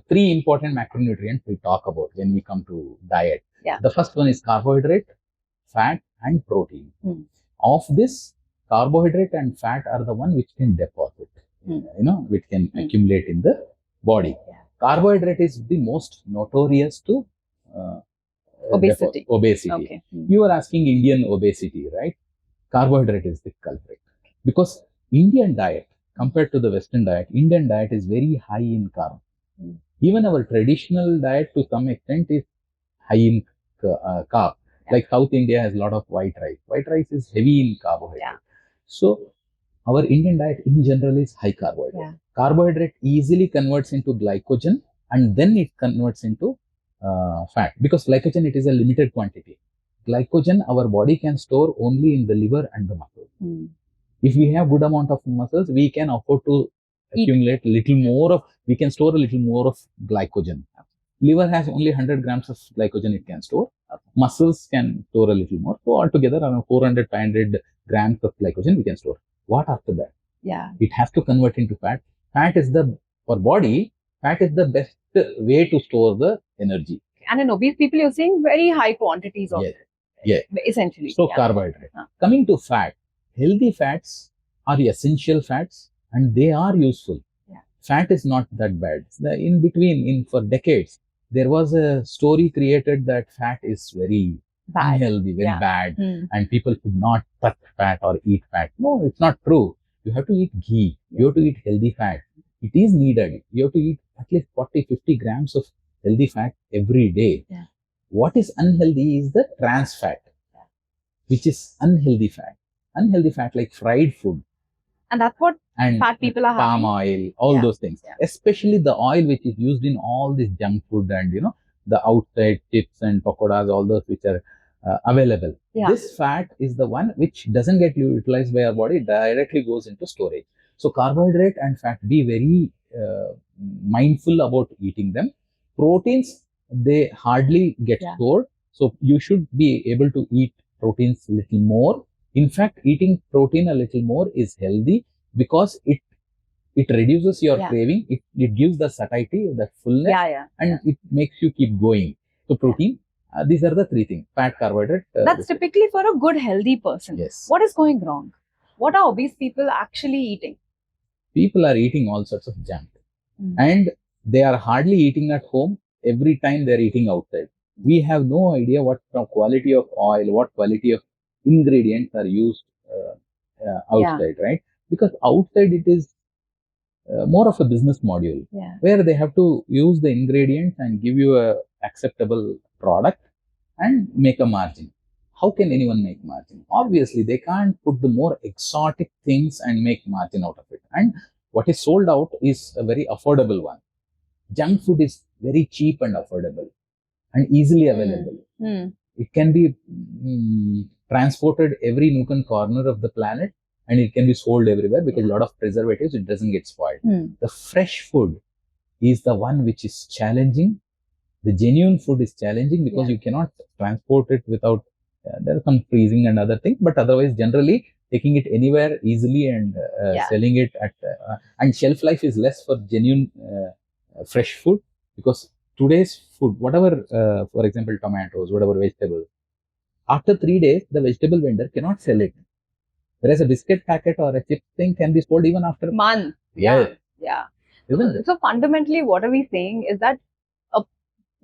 3 important macronutrients we talk about when we come to diet. The first one is carbohydrate, fat, and protein. Of this, carbohydrate and fat are the one which can deposit, which can accumulate in the body. Carbohydrate is the most notorious to obesity. Okay. You are asking Indian obesity, right? Carbohydrate is the culprit. Because Indian diet, compared to the Western diet, Indian diet is very high in carb. Even our traditional diet, to some extent, is high in carb. Like South India has a lot of white rice. White rice is heavy in carbohydrate. So our Indian diet in general is high carbohydrate. Carbohydrate easily converts into glycogen, and then it converts into fat. Because glycogen, it is a limited quantity. Glycogen, our body can store only in the liver and the muscles. If we have good amount of muscles, we can afford to accumulate little more of, we can store a little more of glycogen. Liver has only 100 grams of glycogen it can store. Muscles can store a little more. So altogether around 400, 500 grams of glycogen we can store. What after that? It has to convert into fat. Fat is for body, fat is the best way to store the energy. And in obese people, you're seeing very high quantities of it. Essentially. So carbohydrate. Coming to fat, healthy fats are essential fats and they are useful. Fat is not that bad. In between, for decades, there was a story created that fat is very unhealthy, very bad, and people should not touch fat or eat fat. No, it's not true. You have to eat ghee. You have to eat healthy fat. It is needed. You have to eat at least 40, 50 grams of healthy fat every day. What is unhealthy is the trans fat, which is unhealthy fat. Unhealthy fat like fried food. And that's what fat people are having. Palm oil, all those things. Especially the oil which is used in all this junk food and, the outside chips and pakoras, all those which are available. This fat is the one which doesn't get utilized by our body, directly goes into storage. So carbohydrate and fat, be very mindful about eating them. Proteins, they hardly get stored, so you should be able to eat proteins little more. In fact, eating protein a little more is healthy because it reduces your craving, it gives the satiety, the fullness, and it makes you keep going. So protein, these are the three things: fat, carbohydrate. That's typically for a good, healthy person. Yes. What is going wrong? What are obese people actually eating? People are eating all sorts of junk, and they are hardly eating at home. Every time they're eating outside. We have no idea what quality of oil, what quality of ingredients are used outside, right? Because outside it is more of a business module where they have to use the ingredients and give you a acceptable product and make a margin. How can anyone make margin? Obviously, they can't put the more exotic things and make margin out of it. And what is sold out is a very affordable one. Junk food is very cheap and affordable and easily available. It can be transported every nook and corner of the planet, and it can be sold everywhere because a lot of preservatives, it doesn't get spoiled. The fresh food is the one which is challenging. The genuine food is challenging because you cannot transport it without, there are some freezing and other things, but otherwise generally taking it anywhere easily and selling it at, and shelf life is less for genuine fresh food, because today's food, whatever, for example, tomatoes, whatever vegetable, after 3 days, the vegetable vendor cannot sell it. Whereas a biscuit packet or a chip thing can be sold even after months. Yeah. Isn't it? So fundamentally, what are we saying is that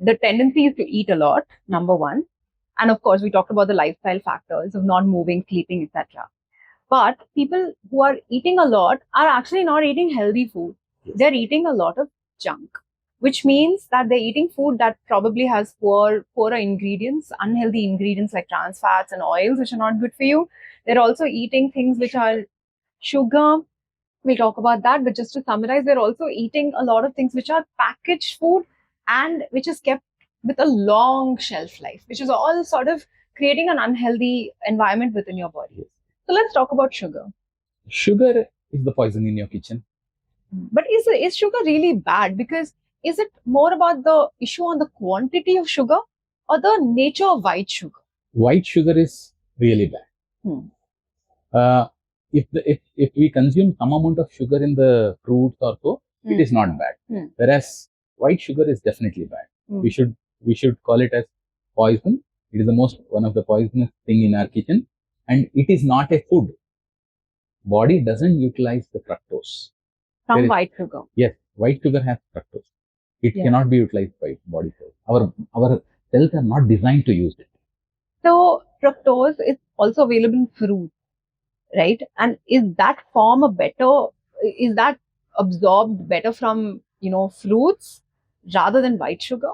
the tendency is to eat a lot, number one. And of course, we talked about the lifestyle factors of not moving, sleeping, etc. But people who are eating a lot are actually not eating healthy food. They're eating a lot of junk, which means that they're eating food that probably has poorer ingredients, unhealthy ingredients like trans fats and oils, which are not good for you. They're also eating things which are sugar. We'll talk about that, but just to summarize, they're also eating a lot of things which are packaged food and which is kept with a long shelf life, which is all sort of creating an unhealthy environment within your body. So let's talk about sugar. Sugar is the poison in your kitchen. But is sugar really bad? Because is it more about the issue on the quantity of sugar or the nature of white sugar? White sugar is really bad. If we consume some amount of sugar in the fruits or so, it is not bad. Whereas white sugar is definitely bad. We should call it as poison. It is one of the poisonous thing in our kitchen, and it is not a food. Body doesn't utilize the fructose from white sugar. Yes, white sugar has fructose. It cannot be utilized by body cells. Our cells are not designed to use it. So fructose is also available in fruits, right? And is that absorbed better from fruits rather than white sugar?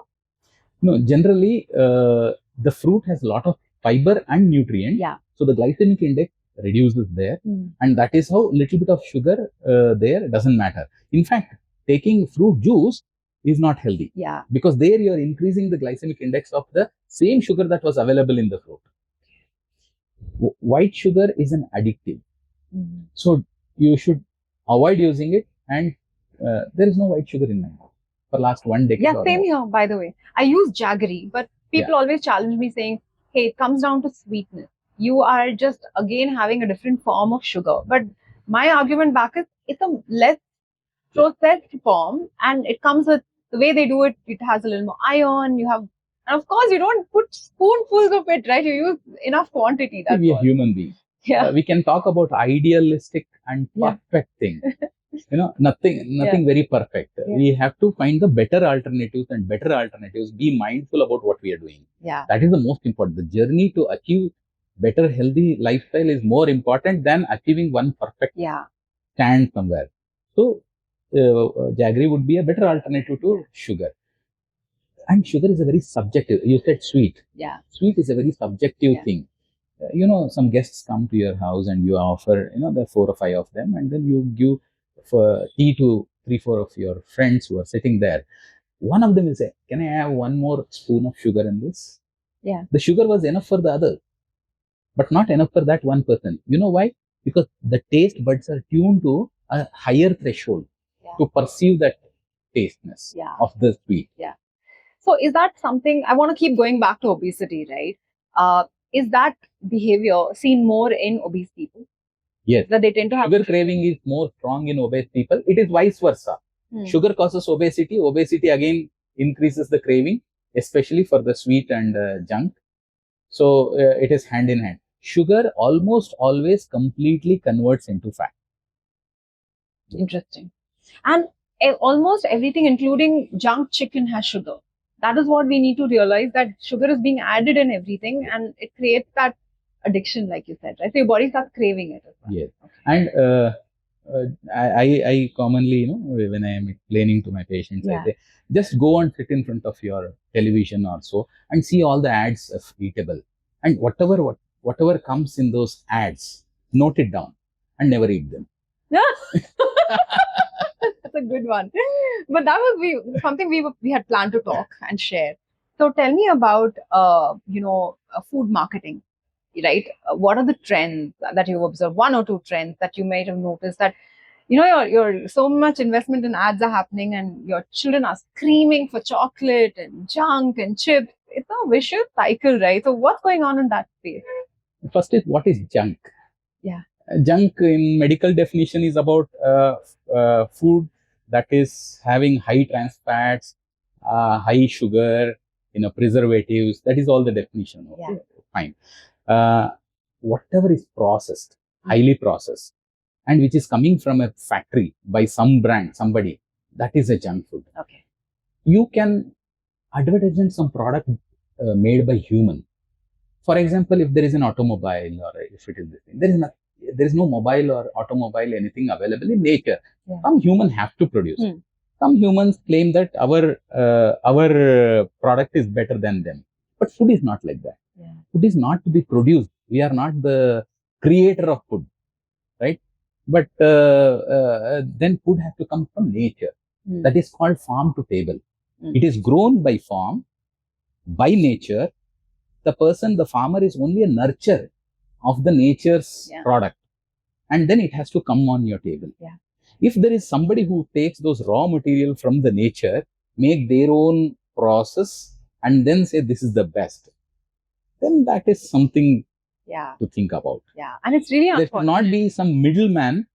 No, generally the fruit has a lot of fiber and nutrient. So the glycemic index reduces there, and that is how little bit of sugar there doesn't matter. In fact, taking fruit juice is not healthy. Because there you are increasing the glycemic index of the same sugar that was available in the fruit. White sugar is an addictive. So you should avoid using it, and there is no white sugar in my house for last 1 decade. Same here, by the way. I use jaggery, but people always challenge me saying, hey, it comes down to sweetness. You are just again having a different form of sugar. But my argument back is it's a less processed form, and it comes with the way they do it. It has a little more iron. And of course, you don't put spoonfuls of it, right? You use enough quantity. That's we are human beings. We can talk about idealistic and perfect thing. Nothing very perfect. We have to find the better alternatives, and better alternatives. Be mindful about what we are doing. That is the most important. The journey to achieve better healthy lifestyle is more important than achieving one perfect stand somewhere. So jaggery would be a better alternative to sugar. And sugar is a very subjective. You said sweet. Sweet is a very subjective thing. Some guests come to your house and you offer, there are 4 or 5 of them, and then you give for tea to 3-4 of your friends who are sitting there. One of them will say, can I have one more spoon of sugar in this? The sugar was enough for the other, but not enough for that one person. You know why? Because the taste buds are tuned to a higher threshold to perceive that tasteness of the sweet. So is that something, I want to keep going back to obesity, right? Is that behavior seen more in obese people? Yes. That they tend to have Sugar craving is more strong in obese people. It is vice versa. Sugar causes obesity. Obesity again increases the craving, especially for the sweet and junk. So it is hand in hand. Sugar almost always completely converts into fat. Interesting. And almost everything, including junk chicken, has sugar. That is what we need to realize, that sugar is being added in everything, and it creates that addiction, like you said, right? So your body starts craving it as well. Yes. And I commonly, when I am explaining to my patients, I say, just go and sit in front of your television or so and see all the ads of eatable. And whatever comes in those ads, note it down and never eat them. That's a good one. But that was something we had planned to talk and share. So tell me about food marketing, right? What are the trends that you've observed? One or two trends that you might have noticed, that your so much investment in ads are happening, and your children are screaming for chocolate and junk and chips. It's a vicious cycle, right? So what's going on in that space? First is, what is junk? Yeah. Junk in medical definition is about food that is having high trans fats, high sugar, preservatives. That is all the definition. Okay, fine. Whatever is processed, highly processed, and which is coming from a factory by some brand, somebody, that is a junk food. Okay. You can advertise some product made by human. For example, if there is an automobile, or if it is this thing, there is no mobile or automobile, anything available in nature. Some human have to produce. Some humans claim that our product is better than them. But food is not like that. Food is not to be produced. We are not the creator of food, right? But then food has to come from nature. That is called farm to table. It is grown by farm, by nature. The farmer is only a nurturer of the nature's product, and then it has to come on your table. If there is somebody who takes those raw material from the nature, make their own process, and then say this is the best, then that is something to think about. And it's really there should not be some middleman,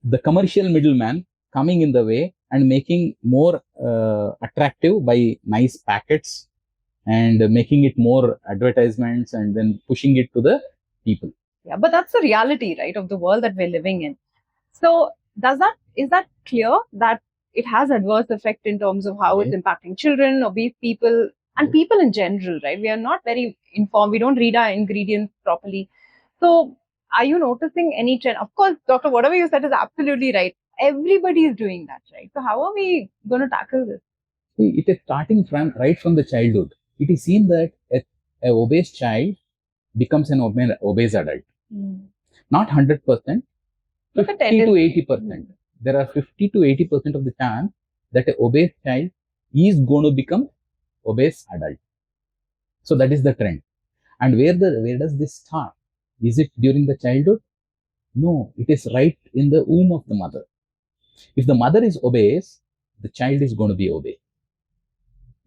the commercial middleman, coming in the way and making more attractive by nice packets and making it more advertisements and then pushing it to the people. But that's the reality, right, of the world that we're living in. So is that clear that it has adverse effect in terms of how it's impacting children, obese people, and people in general, right? We are not very informed. We don't read our ingredients properly. So are you noticing any trend? Of course, doctor, whatever you said is absolutely right. Everybody is doing that, right? So how are we going to tackle this? See, it is starting right from the childhood. It is seen that an obese child becomes an obese adult. Not 100%, 50 to 80%. There are 50 to 80% of the chance that an obese child is going to become obese adult. So that is the trend. And where does this start? Is it during the childhood? No, it is right in the womb of the mother. If the mother is obese, the child is going to be obese.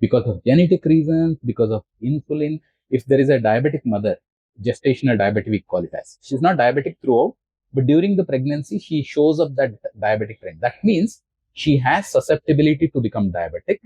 Because of genetic reasons, because of insulin. If there is a diabetic mother, gestational diabetic, we call it as. She's not diabetic throughout, but during the pregnancy, she shows up that diabetic trend. That means she has susceptibility to become diabetic.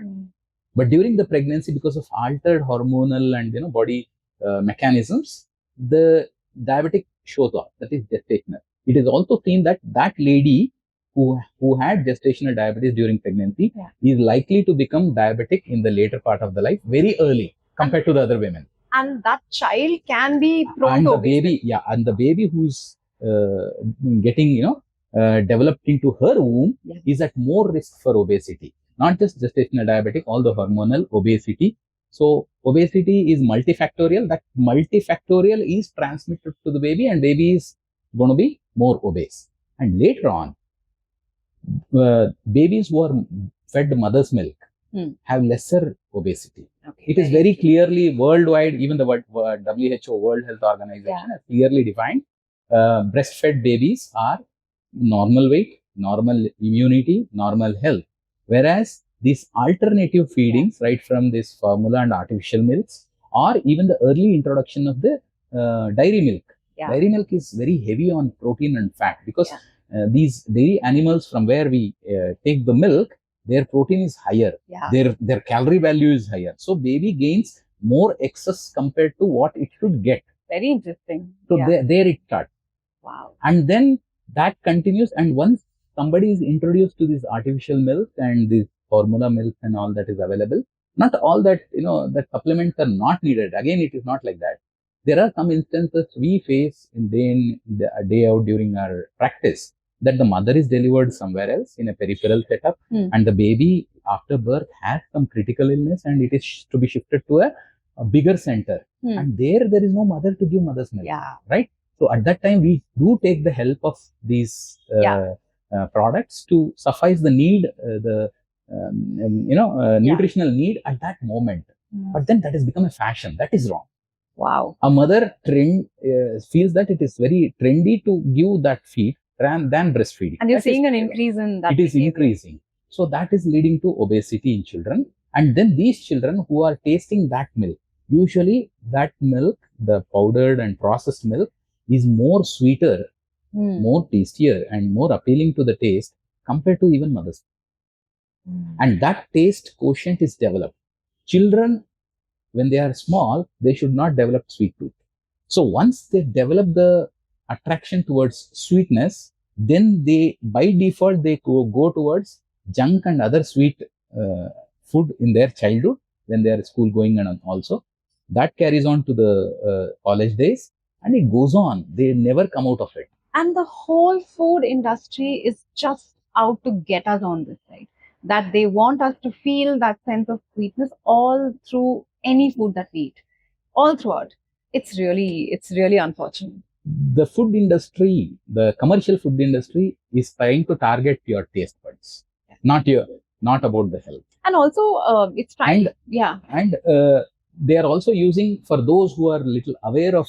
But during the pregnancy, because of altered hormonal and body mechanisms, the diabetic shows up. That is gestational. It is also seen that lady who had gestational diabetes during pregnancy is likely to become diabetic in the later part of the life, very early compared to the other women. And that child can be prone to obesity. And the baby who's getting developed into her womb is at more risk for obesity. Not just gestational diabetic, all the hormonal obesity. So obesity is multifactorial. That multifactorial is transmitted to the baby, and baby is going to be more obese. And later on, babies who are fed mother's milk have lesser obesity. It is very clearly worldwide, even the WHO, World Health Organization, has clearly defined breastfed babies are normal weight, normal immunity, normal health. Whereas these alternative feedings, right from this formula and artificial milks, or even the early introduction of the dairy milk. Dairy milk is very heavy on protein and fat because these dairy animals from where we take the milk, their protein is higher, their calorie value is higher. So baby gains more excess compared to what it should get. Very interesting. So there it starts. Wow. And then that continues. And once somebody is introduced to this artificial milk and this formula milk and all that is available, not all that, that supplements are not needed. Again, it is not like that. There are some instances we face day in, day out during our practice that the mother is delivered somewhere else in a peripheral setup, and the baby after birth has some critical illness and it is to be shifted to a bigger center. And there is no mother to give mother's milk, right? So at that time, we do take the help of these products to suffice the need, nutritional need at that moment. But then that has become a fashion. That is wrong. Wow. A mother feels that it is very trendy to give that feed than breastfeeding. And you're seeing an increase in that. It is increasing. So that is leading to obesity in children. And then these children who are tasting that milk, usually that milk, the powdered and processed milk, is more sweeter, more tastier, and more appealing to the taste compared to even mother's. And that taste quotient is developed. Children, when they are small, they should not develop sweet tooth. So once they develop the attraction towards sweetness, then they, by default, they go towards junk and other sweet food in their childhood when they are school going, and also that carries on to the college days. And it goes on. They never come out of it. And the whole food industry is just out to get us on this side. That they want us to feel that sense of sweetness all through any food that we eat, all throughout. It's really unfortunate. The food industry, the commercial food industry, is trying to target your taste buds, not about the health. And also, it's trying. And they are also using, for those who are little aware of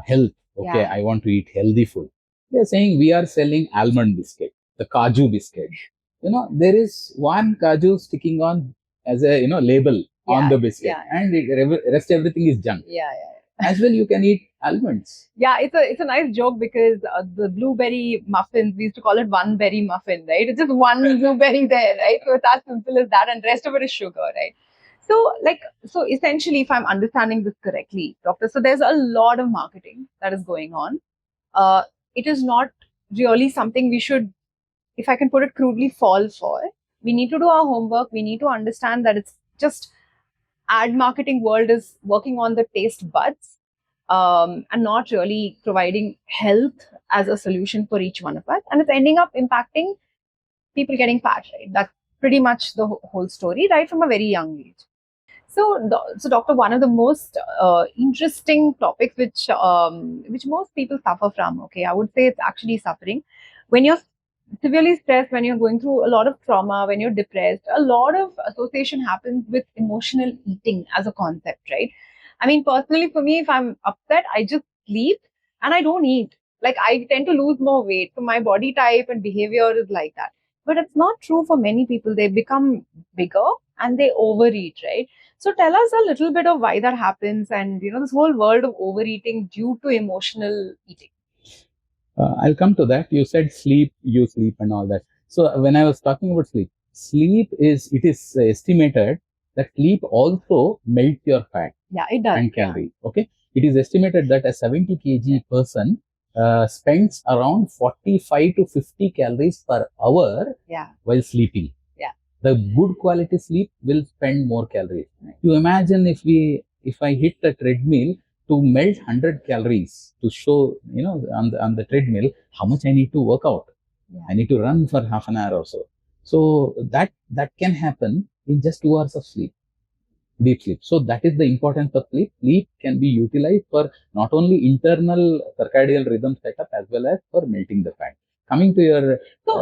health. Okay, I want to eat healthy food. They are saying we are selling almond biscuit, the kaju biscuit. There is one kaju sticking on as a label on the biscuit, and rest everything is junk. As well, you can eat almonds. Yeah, it's a nice joke because the blueberry muffins, we used to call it one berry muffin, right? It's just one blueberry there, right? So it's as simple as that, and rest of it is sugar, right? So essentially, if I'm understanding this correctly, doctor, so there's a lot of marketing that is going on. It is not really something we should, if I can put it crudely, fall for. We need to do our homework. We need to understand that it's just ad marketing world is working on the taste buds and not really providing health as a solution for each one of us. And it's ending up impacting people getting fat, right? That's pretty much the whole story, right from a very young age. So doctor, one of the most interesting topics which most people suffer from, okay, I would say it's actually suffering. When you're severely stressed, when you're going through a lot of trauma, when you're depressed, a lot of association happens with emotional eating as a concept, right? I mean, personally, for me, if I'm upset, I just sleep and I don't eat. Like, I tend to lose more weight. So my body type and behavior is like that. But it's not true for many people. They become bigger and they overeat, right? So tell us a little bit of why that happens and, this whole world of overeating due to emotional eating. I'll come to that. You said sleep, you sleep and all that. So when I was talking about sleep it is estimated that sleep also melts your fat. Yeah, it does. And calories. Okay. It is estimated that a 70 kg person spends around 45 to 50 calories per hour while sleeping. The good quality sleep will spend more calories. You imagine if I hit the treadmill to melt 100 calories to show, on the treadmill, how much I need to work out. I need to run for half an hour or so. So that can happen in just 2 hours of sleep, deep sleep. So that is the importance of sleep. Sleep can be utilized for not only internal circadian rhythm setup as well as for melting the fat. Coming to your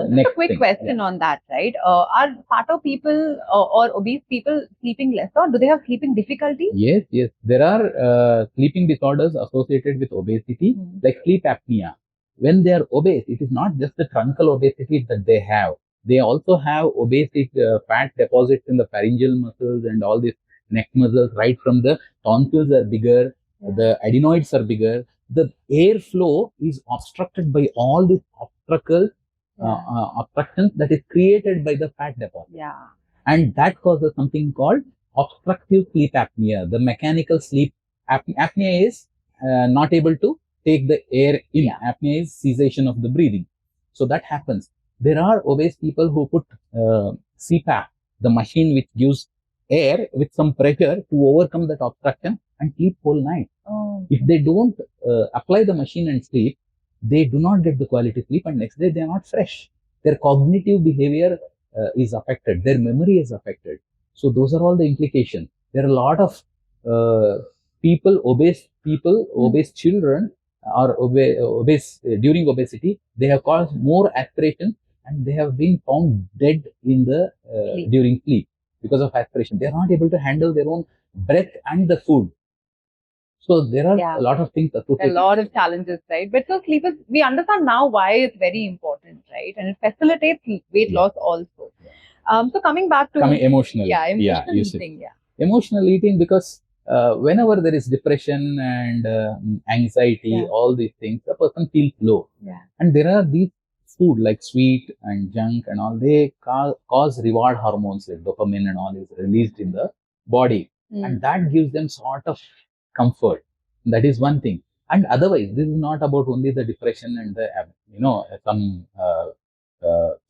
next a quick question on that, right? Are Pato people or obese people sleeping less, or do they have sleeping difficulty? Yes. There are sleeping disorders associated with obesity, like sleep apnea. when they are obese, it is not just the truncal obesity that they have. They also have obesity, fat deposits in the pharyngeal muscles and all these neck muscles, right from the tonsils are bigger, the adenoids are bigger. The airflow is obstructed by all these obstructions that is created by the fat deposit. And that causes something called obstructive sleep apnea. The mechanical sleep apnea is not able to take the air in. Apnea is cessation of the breathing. So that happens. There are obese people who put CPAP, the machine which gives air with some pressure to overcome that obstruction and sleep whole night. If they don't apply the machine and sleep, they do not get the quality sleep, and next day they are not fresh. Their cognitive behavior is affected. Their memory is affected. So those are all the implications. There are a lot of obese children or obese during obesity. They have caused more aspiration, and they have been found dead in the during sleep because of aspiration. They are not able to handle their own breath and the food. So there are a lot of things associated. A lot of challenges, right? But so sleep is, we understand now why it's very important, right? And it facilitates weight loss also. So coming back to emotional. Emotional eating. Emotional eating, because whenever there is depression and anxiety, all these things, the person feels low. And there are these food like sweet and junk and all, they cause reward hormones like dopamine and all is released in the body. And that gives them sort of comfort. That is one thing. And otherwise, this is not about only the depression and the some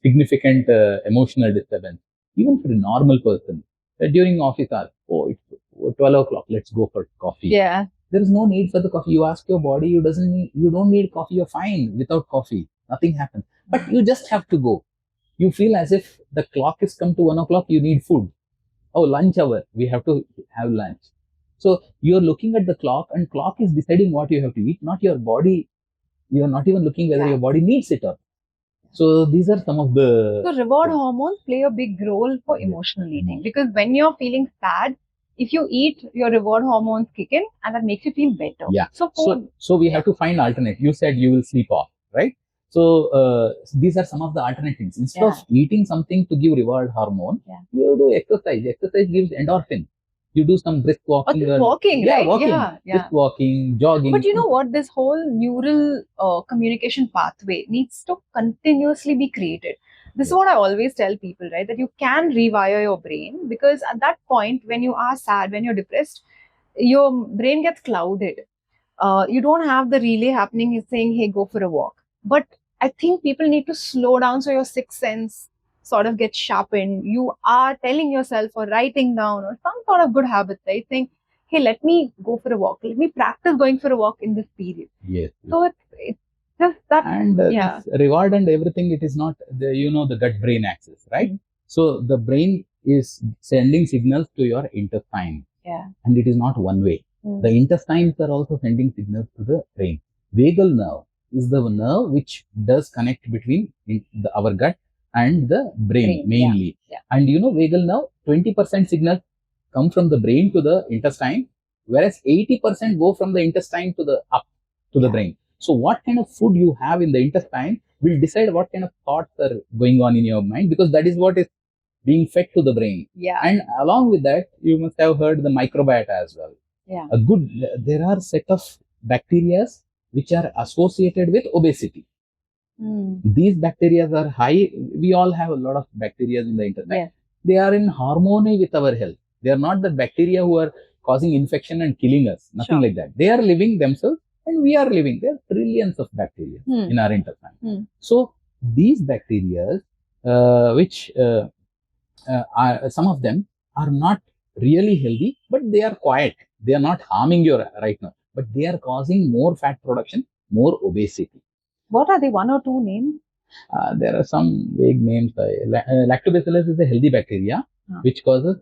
significant emotional disturbance. Even for a normal person, during office hours, it's 12 o'clock, let's go for coffee. There is no need for the coffee. You ask your body, you don't need coffee, you're fine without coffee. Nothing happens. But you just have to go. You feel as if the clock is come to 1 o'clock, you need food. Oh, lunch hour, we have to have lunch. So you're looking at the clock, and clock is deciding what you have to eat, not your body. You're not even looking whether your body needs it or not. So these are some of the... So reward hormones play a big role for emotional eating, because when you're feeling sad, if you eat, your reward hormones kick in and that makes you feel better. So we have to find alternate. You said you will sleep off, right? So these are some of the alternatives. Instead of eating something to give reward hormone, you do exercise. Exercise gives endorphin. You do some brisk walking. Walking, right? Brisk walking, jogging. But you know what? This whole neural communication pathway needs to continuously be created. This is what I always tell people, right? That you can rewire your brain, because at that point, when you are sad, when you're depressed, your brain gets clouded. You don't have the relay happening saying, hey, go for a walk. But I think people need to slow down so your sixth sense sort of gets sharpened. You are telling yourself or writing down or some sort of good habit, right? Saying, hey, let me go for a walk. Let me practice going for a walk in this period. So it's just that. And reward and everything, it is not the gut-brain axis, right? So the brain is sending signals to your intestine. And it is not one way. The intestines are also sending signals to the brain. Vagal nerve is the nerve which does connect between our gut and the brain mainly. And vagal nerve, 20% signals come from the brain to the intestine, whereas 80% go from the intestine to the brain. So what kind of food you have in the intestine will decide what kind of thoughts are going on in your mind, because that is what is being fed to the brain. And along with that, you must have heard the microbiota as well. There are set of bacteria which are associated with obesity. These bacteria are high. We all have a lot of bacteria in the intestine. They are in harmony with our health. They are not the bacteria who are causing infection and killing us. Nothing like that. They are living themselves and we are living. There are trillions of bacteria in our intestine. So these bacteria, which some of them are not really healthy, but they are quiet. They are not harming you right now, but they are causing more fat production, more obesity. What are they? One or two names? There are some vague names. Lactobacillus is a healthy bacteria which causes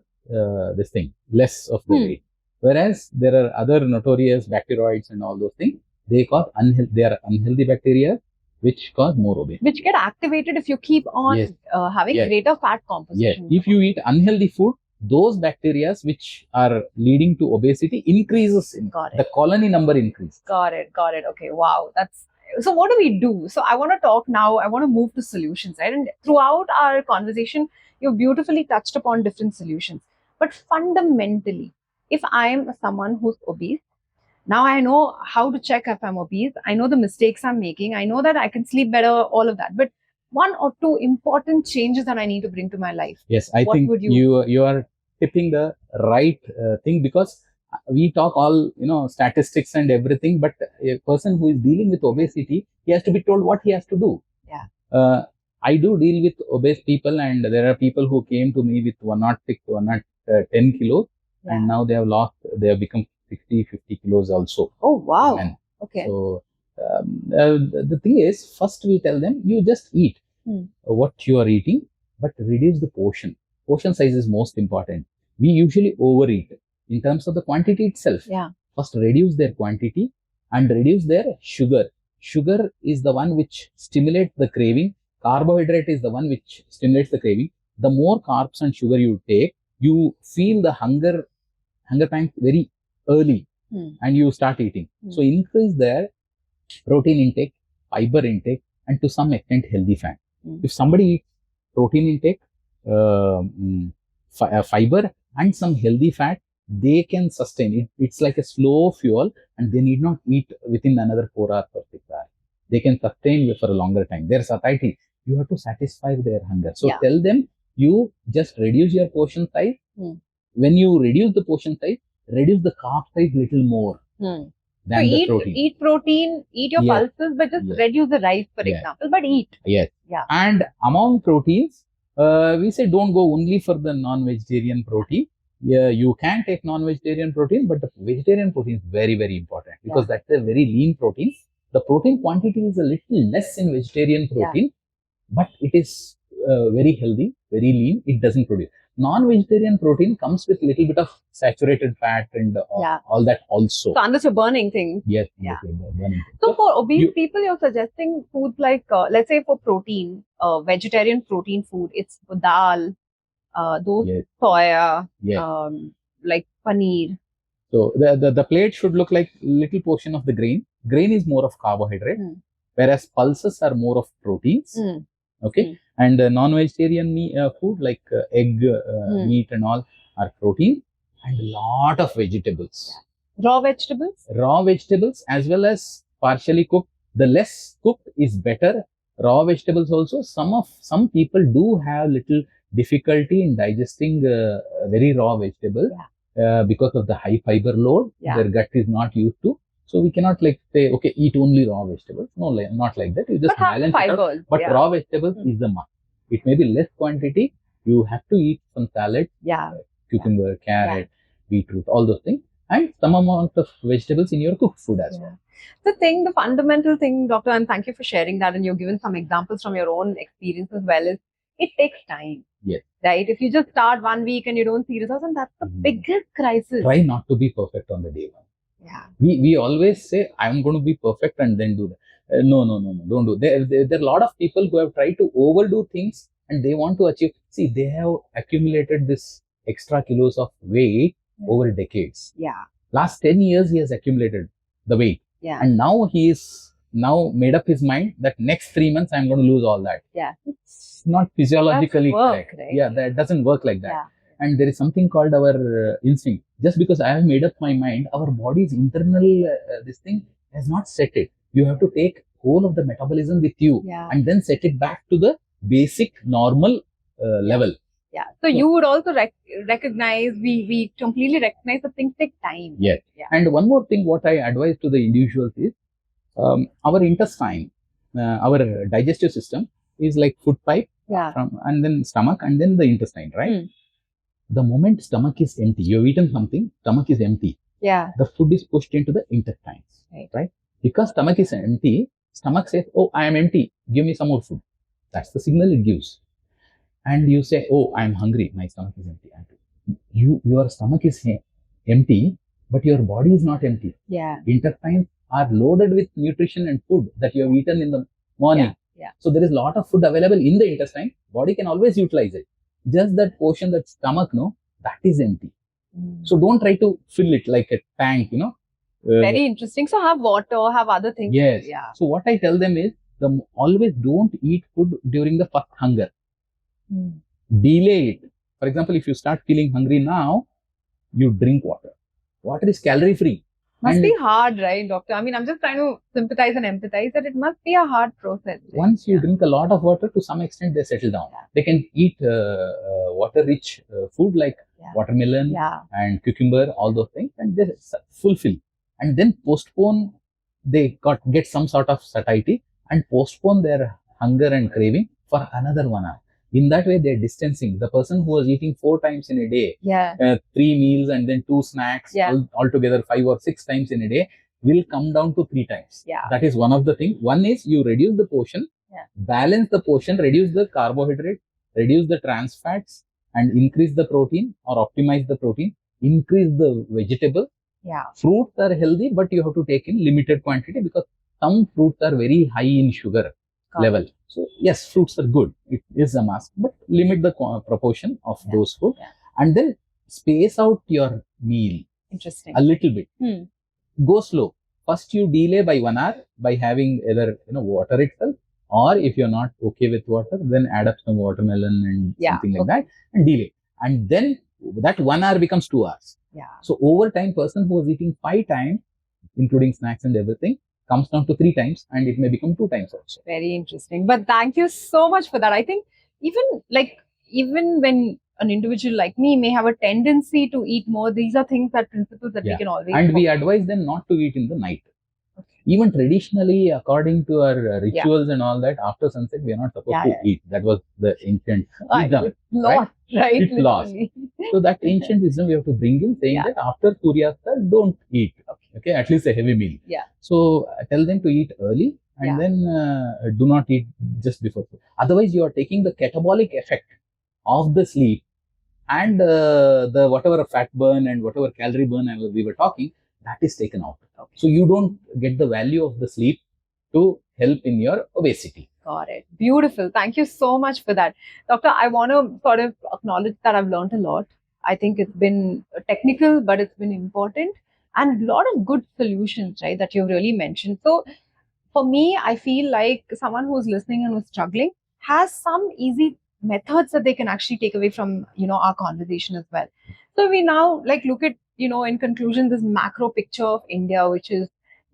this thing, less of the weight. Whereas there are other notorious bacteroids and all those things. They are unhealthy bacteria which cause more obesity. Which get activated if you keep on having greater fat composition. If you eat unhealthy food, those bacteria which are leading to obesity increases. The colony number increases. Got it. Okay. Wow. That's So what do we do? So I want to talk now. I want to move to solutions, right? And throughout our conversation, you've beautifully touched upon different solutions. But fundamentally, if I am someone who's obese, now I know how to check if I'm obese. I know the mistakes I'm making. I know that I can sleep better, all of that. But one or two important changes that I need to bring to my life. Yes, I What think would you- you are tipping the right thing, because we talk all statistics and everything, but a person who is dealing with obesity, he has to be told what he has to do. Yeah. I do deal with obese people, and there are people who came to me with 106, 110 kilos, Yeah. and now they have become 60, 50 kilos also. Oh, wow. Men. Okay. So the thing is, first we tell them, you just eat what you are eating, but reduce the portion. Portion size is most important. We usually overeat in terms of the quantity itself. Yeah. First, reduce their quantity and reduce their sugar. Sugar is the one which stimulates the craving. Carbohydrate is the one which stimulates the craving. The more carbs and sugar you take, you feel the hunger pangs very early, and you start eating. So increase their protein intake, fiber intake, and to some extent healthy fat. If somebody eats protein intake, fiber, and some healthy fat, they can sustain it. It's like a slow fuel, and they need not eat within another 4 hours or 6 hours. They can sustain for a longer time. Their satiety, you have to satisfy their hunger. So tell them, you just reduce your portion size. When you reduce the portion size, reduce the carb size little more. So eat protein, eat your pulses, but just reduce the rice, for example, but eat. Yes. Yeah. And among proteins, we say don't go only for the non-vegetarian protein. Yeah, you can take non-vegetarian protein, but the vegetarian protein is very, very important, because that's a very lean protein. The protein quantity is a little less in vegetarian protein, but it is very healthy, very lean. It doesn't produce. Non-vegetarian protein comes with little bit of saturated fat and all that also. So unless you're burning things. Yes. Burning things. So for obese people, you're suggesting foods like, let's say for protein, vegetarian protein food, it's dal, soya, like paneer. So the plate should look like little portion of the grain. Grain is more of carbohydrate, whereas pulses are more of proteins. Okay. And non-vegetarian food like egg, meat and all are protein, and a lot of vegetables. Raw vegetables? Raw vegetables as well as partially cooked. The less cooked is better. Raw vegetables also. Some people do have little difficulty in digesting very raw vegetable because of the high fiber load. Their gut is not used to. So we cannot say, okay, eat only raw vegetables. No, not like that. You just balance it out. But raw vegetables is the must. It may be less quantity. You have to eat some salad, cucumber, carrot, beetroot, all those things, and some amount of vegetables in your cooked food as well. The fundamental thing, doctor, and thank you for sharing that, and you've given some examples from your own experience as well, is it takes time. Yes. Right? If you just start 1 week and you don't see results, and that's the biggest crisis. Try not to be perfect on the day one. Yeah. We always say, I'm going to be perfect and then do that. No, don't do. There are a lot of people who have tried to overdo things and they want to achieve. See, they have accumulated this extra kilos of weight over decades. Yeah. Last 10 years, he has accumulated the weight. Yeah. And now he is made up his mind that next 3 months, I'm going to lose all that. Yeah. It's not physiologically correct. Right? Yeah, that doesn't work like that. Yeah. And there is something called our instinct. Just because I have made up my mind, our body's internal this thing has not set it. You have to take whole of the metabolism with you and then set it back to the basic normal level. Yeah. So you would also recognize, we completely recognize that things take time. Yes. Yeah. And one more thing, what I advise to the individuals is our intestine, our digestive system is like food pipe, and then stomach, and then the intestine, right? The moment stomach is empty, you've eaten something, stomach is empty. Yeah. The food is pushed into the intestines, right? Because stomach is empty, stomach says, oh, I am empty, give me some more food. That's the signal it gives. And you say, oh, I am hungry, my stomach is empty. Your stomach is empty, but your body is not empty. Yeah. Intestines are loaded with nutrition and food that you have eaten in the morning. Yeah. So there is a lot of food available in the intestine. Body can always utilize it. Just that portion, that stomach, that is empty. So don't try to fill it like a tank, Very interesting. So have water, have other things. Yes. Yeah. So what I tell them is, always don't eat food during the first hunger. Delay it. For example, if you start feeling hungry now, you drink water. Water is calorie free. Must be hard, right, doctor? I mean, I'm just trying to sympathize and empathize that it must be a hard process. Right? Once you drink a lot of water, to some extent they settle down. They can eat water-rich food like watermelon and cucumber, all those things, and they fulfill. And then postpone, they get some sort of satiety and postpone their hunger and craving for another 1 hour. In that way, they're distancing. The person who was eating 4 times in a day, 3 meals and then 2 snacks, altogether 5 or 6 times in a day, will come down to 3 times. That is one of the things. One is you reduce the portion, balance the portion, reduce the carbohydrate, reduce the trans fats, and increase the protein or optimize the protein, increase the vegetable. Fruits are healthy, but you have to take in limited quantity because some fruits are very high in sugar level. So yes, fruits are good. It is a must, but limit the proportion of those food, and then space out your meal. Interesting. A little bit. Go slow. First, you delay by 1 hour by having either water itself, or if you're not okay with water, then add up some watermelon and something like that, and delay. And then that 1 hour becomes 2 hours. So over time, person who was eating 5 times, including snacks and everything, comes down to 3 times, and it may become 2 times also. Very interesting. But thank you so much for that. I think even when an individual like me may have a tendency to eat more, these are principles that we can always. And we advise them not to eat in the night. Even traditionally, according to our rituals and all that, after sunset, we are not supposed to eat. That was the ancient wisdom. It's lost. So that ancient wisdom we have to bring in, saying that after Suryasta, don't eat. Okay, at least a heavy meal. So tell them to eat early, and then do not eat just before. Otherwise, you are taking the catabolic effect of the sleep and the whatever fat burn and whatever calorie burn we were talking, that is taken out. So you don't get the value of the sleep to help in your obesity. Got it. Beautiful. Thank you so much for that. Doctor, I want to sort of acknowledge that I've learned a lot. I think it's been technical, but it's been important, and a lot of good solutions, right, that you've really mentioned. So for me, I feel like someone who's listening and who's struggling has some easy methods that they can actually take away from, our conversation as well. So we now look at, in conclusion, this macro picture of India, which is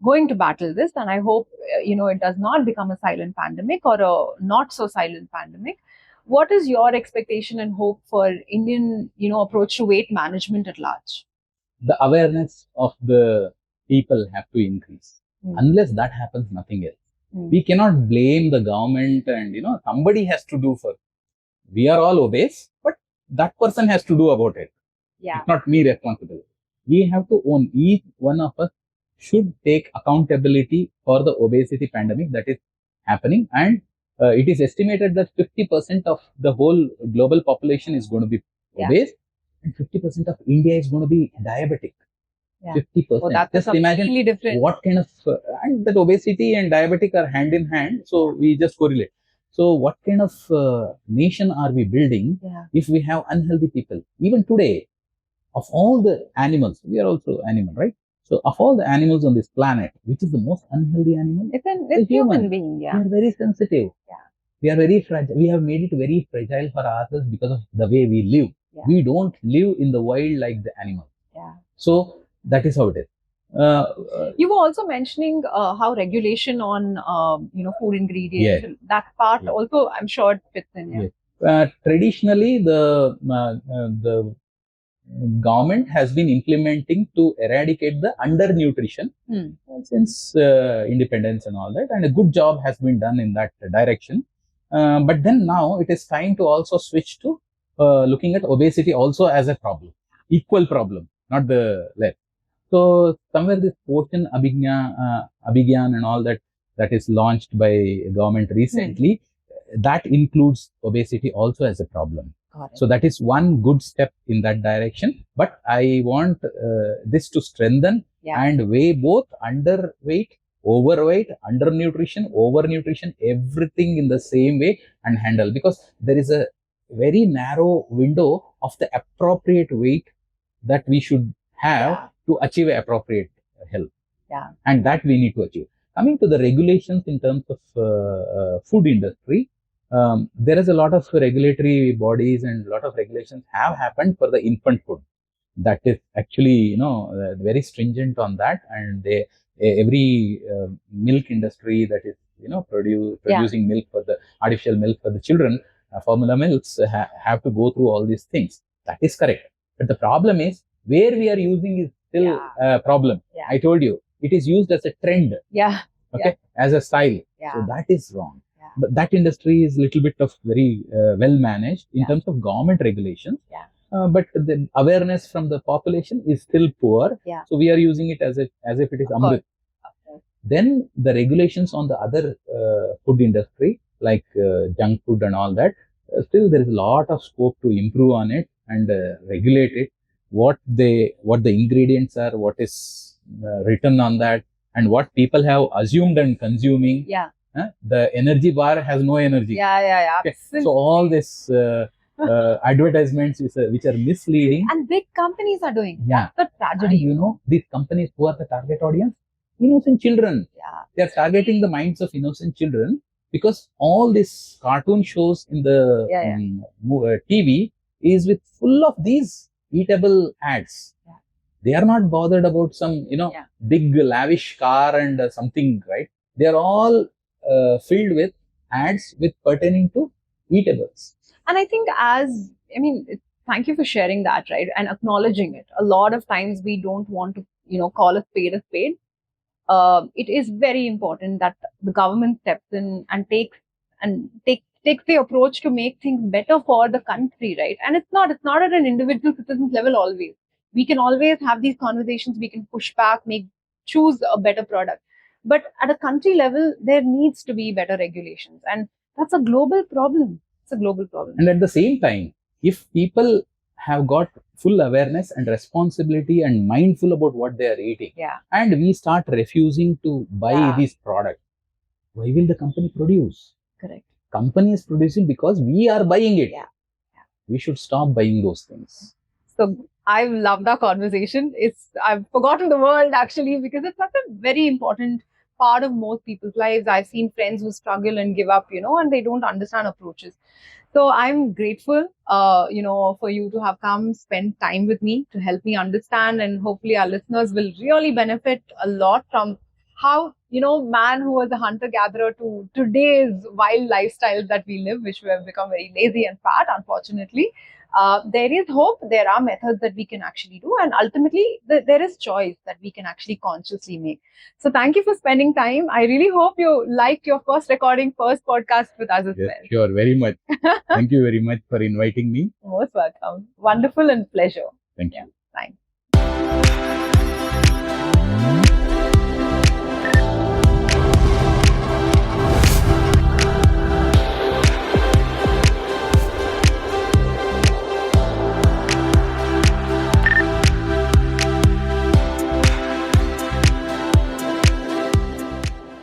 going to battle this. And I hope, it does not become a silent pandemic or a not so silent pandemic. What is your expectation and hope for Indian, approach to weight management at large? The awareness of the people have to increase. Unless that happens, nothing else. We cannot blame the government and, somebody has to do first. We are all obese, but that person has to do about it. It's not me responsible. We have to own. Each one of us should take accountability for the obesity pandemic that is happening. And it is estimated that 50% of the whole global population is going to be obese, and 50% of India is going to be diabetic. 50%. Oh, that's just imagine different. What kind of and that obesity and diabetic are hand in hand. So we just correlate. So what kind of nation are we building if we have unhealthy people? Even today, of all the animals, we are also animal, right? So of all the animals on this planet, which is the most unhealthy animal? It's a human being. We are very sensitive. We are very fragile. We have made it very fragile for ourselves because of the way we live. We don't live in the wild like the animals. So that is how it is. You were also mentioning how regulation on food ingredients, that part also I'm sure fits in. Traditionally, the government has been implementing to eradicate the undernutrition since independence and all that, and a good job has been done in that direction. But then now it is time to also switch to looking at obesity also as a problem, equal problem, not the less. So somewhere this portion Abhigyan and all that is launched by government recently, that includes obesity also as a problem. So that is one good step in that direction. But I want this to strengthen and weigh both underweight, overweight, undernutrition, overnutrition, everything in the same way and handle, because there is a very narrow window of the appropriate weight that we should have to achieve appropriate health. Yeah. And that we need to achieve. Coming to the regulations in terms of food industry, there is a lot of regulatory bodies and a lot of regulations have happened for the infant food. That is actually, very stringent on that, and every milk industry that is, producing milk for the artificial milk for the children, formula milks have to go through all these things. That is correct. But the problem is where we are using is still a problem. Yeah. I told you, it is used as a trend. Yeah. Okay. As a style. Yeah. So that is wrong. Yeah. But that industry is a little bit of very well managed in terms of government regulations. Yeah. But the awareness from the population is still poor. Yeah. So we are using it as if it is Amrit. Then the regulations on the other food industry, like junk food and all that, still there is a lot of scope to improve on it and regulate it. What the ingredients are, what is written on that, and what people have assumed and consuming. Yeah. The energy bar has no energy. Yeah. Okay. So all this advertisements which are misleading. And big companies are doing. Yeah. That's the tragedy. And these companies, who are the target audience? Innocent children. Yeah. They are targeting the minds of innocent children because all these cartoon shows in the TV is with full of these eatable ads. Yeah. They are not bothered about some, big lavish car and something, right? They are all filled with ads with pertaining to eatables. And I think thank you for sharing that, right? And acknowledging it. A lot of times we don't want to, call a spade a spade. It is very important that the government steps in and takes the approach to make things better for the country, right? And it's not at an individual citizen's level always. We can always have these conversations, we can push back, choose a better product. But at a country level, there needs to be better regulations. And that's a global problem. It's a global problem. And at the same time, if people have got full awareness and responsibility and mindful about what they are eating, and we start refusing to buy these products, why will the company produce? Correct. Company is producing because we are buying it. Yeah. We should stop buying those things. So I love that conversation. I've forgotten the word actually, because it's such a very important part of most people's lives. I've seen friends who struggle and give up, and they don't understand approaches. So I'm grateful, for you to have come, spend time with me to help me understand, and hopefully our listeners will really benefit a lot from how, man who was a hunter-gatherer to today's wild lifestyles that we live, which we have become very lazy and fat, unfortunately. There is hope. There are methods that we can actually do. And ultimately, there is choice that we can actually consciously make. So thank you for spending time. I really hope you liked your first podcast with us as well. Sure, very much. Thank you very much for inviting me. Most welcome. Wonderful and pleasure. Thank you. Thanks.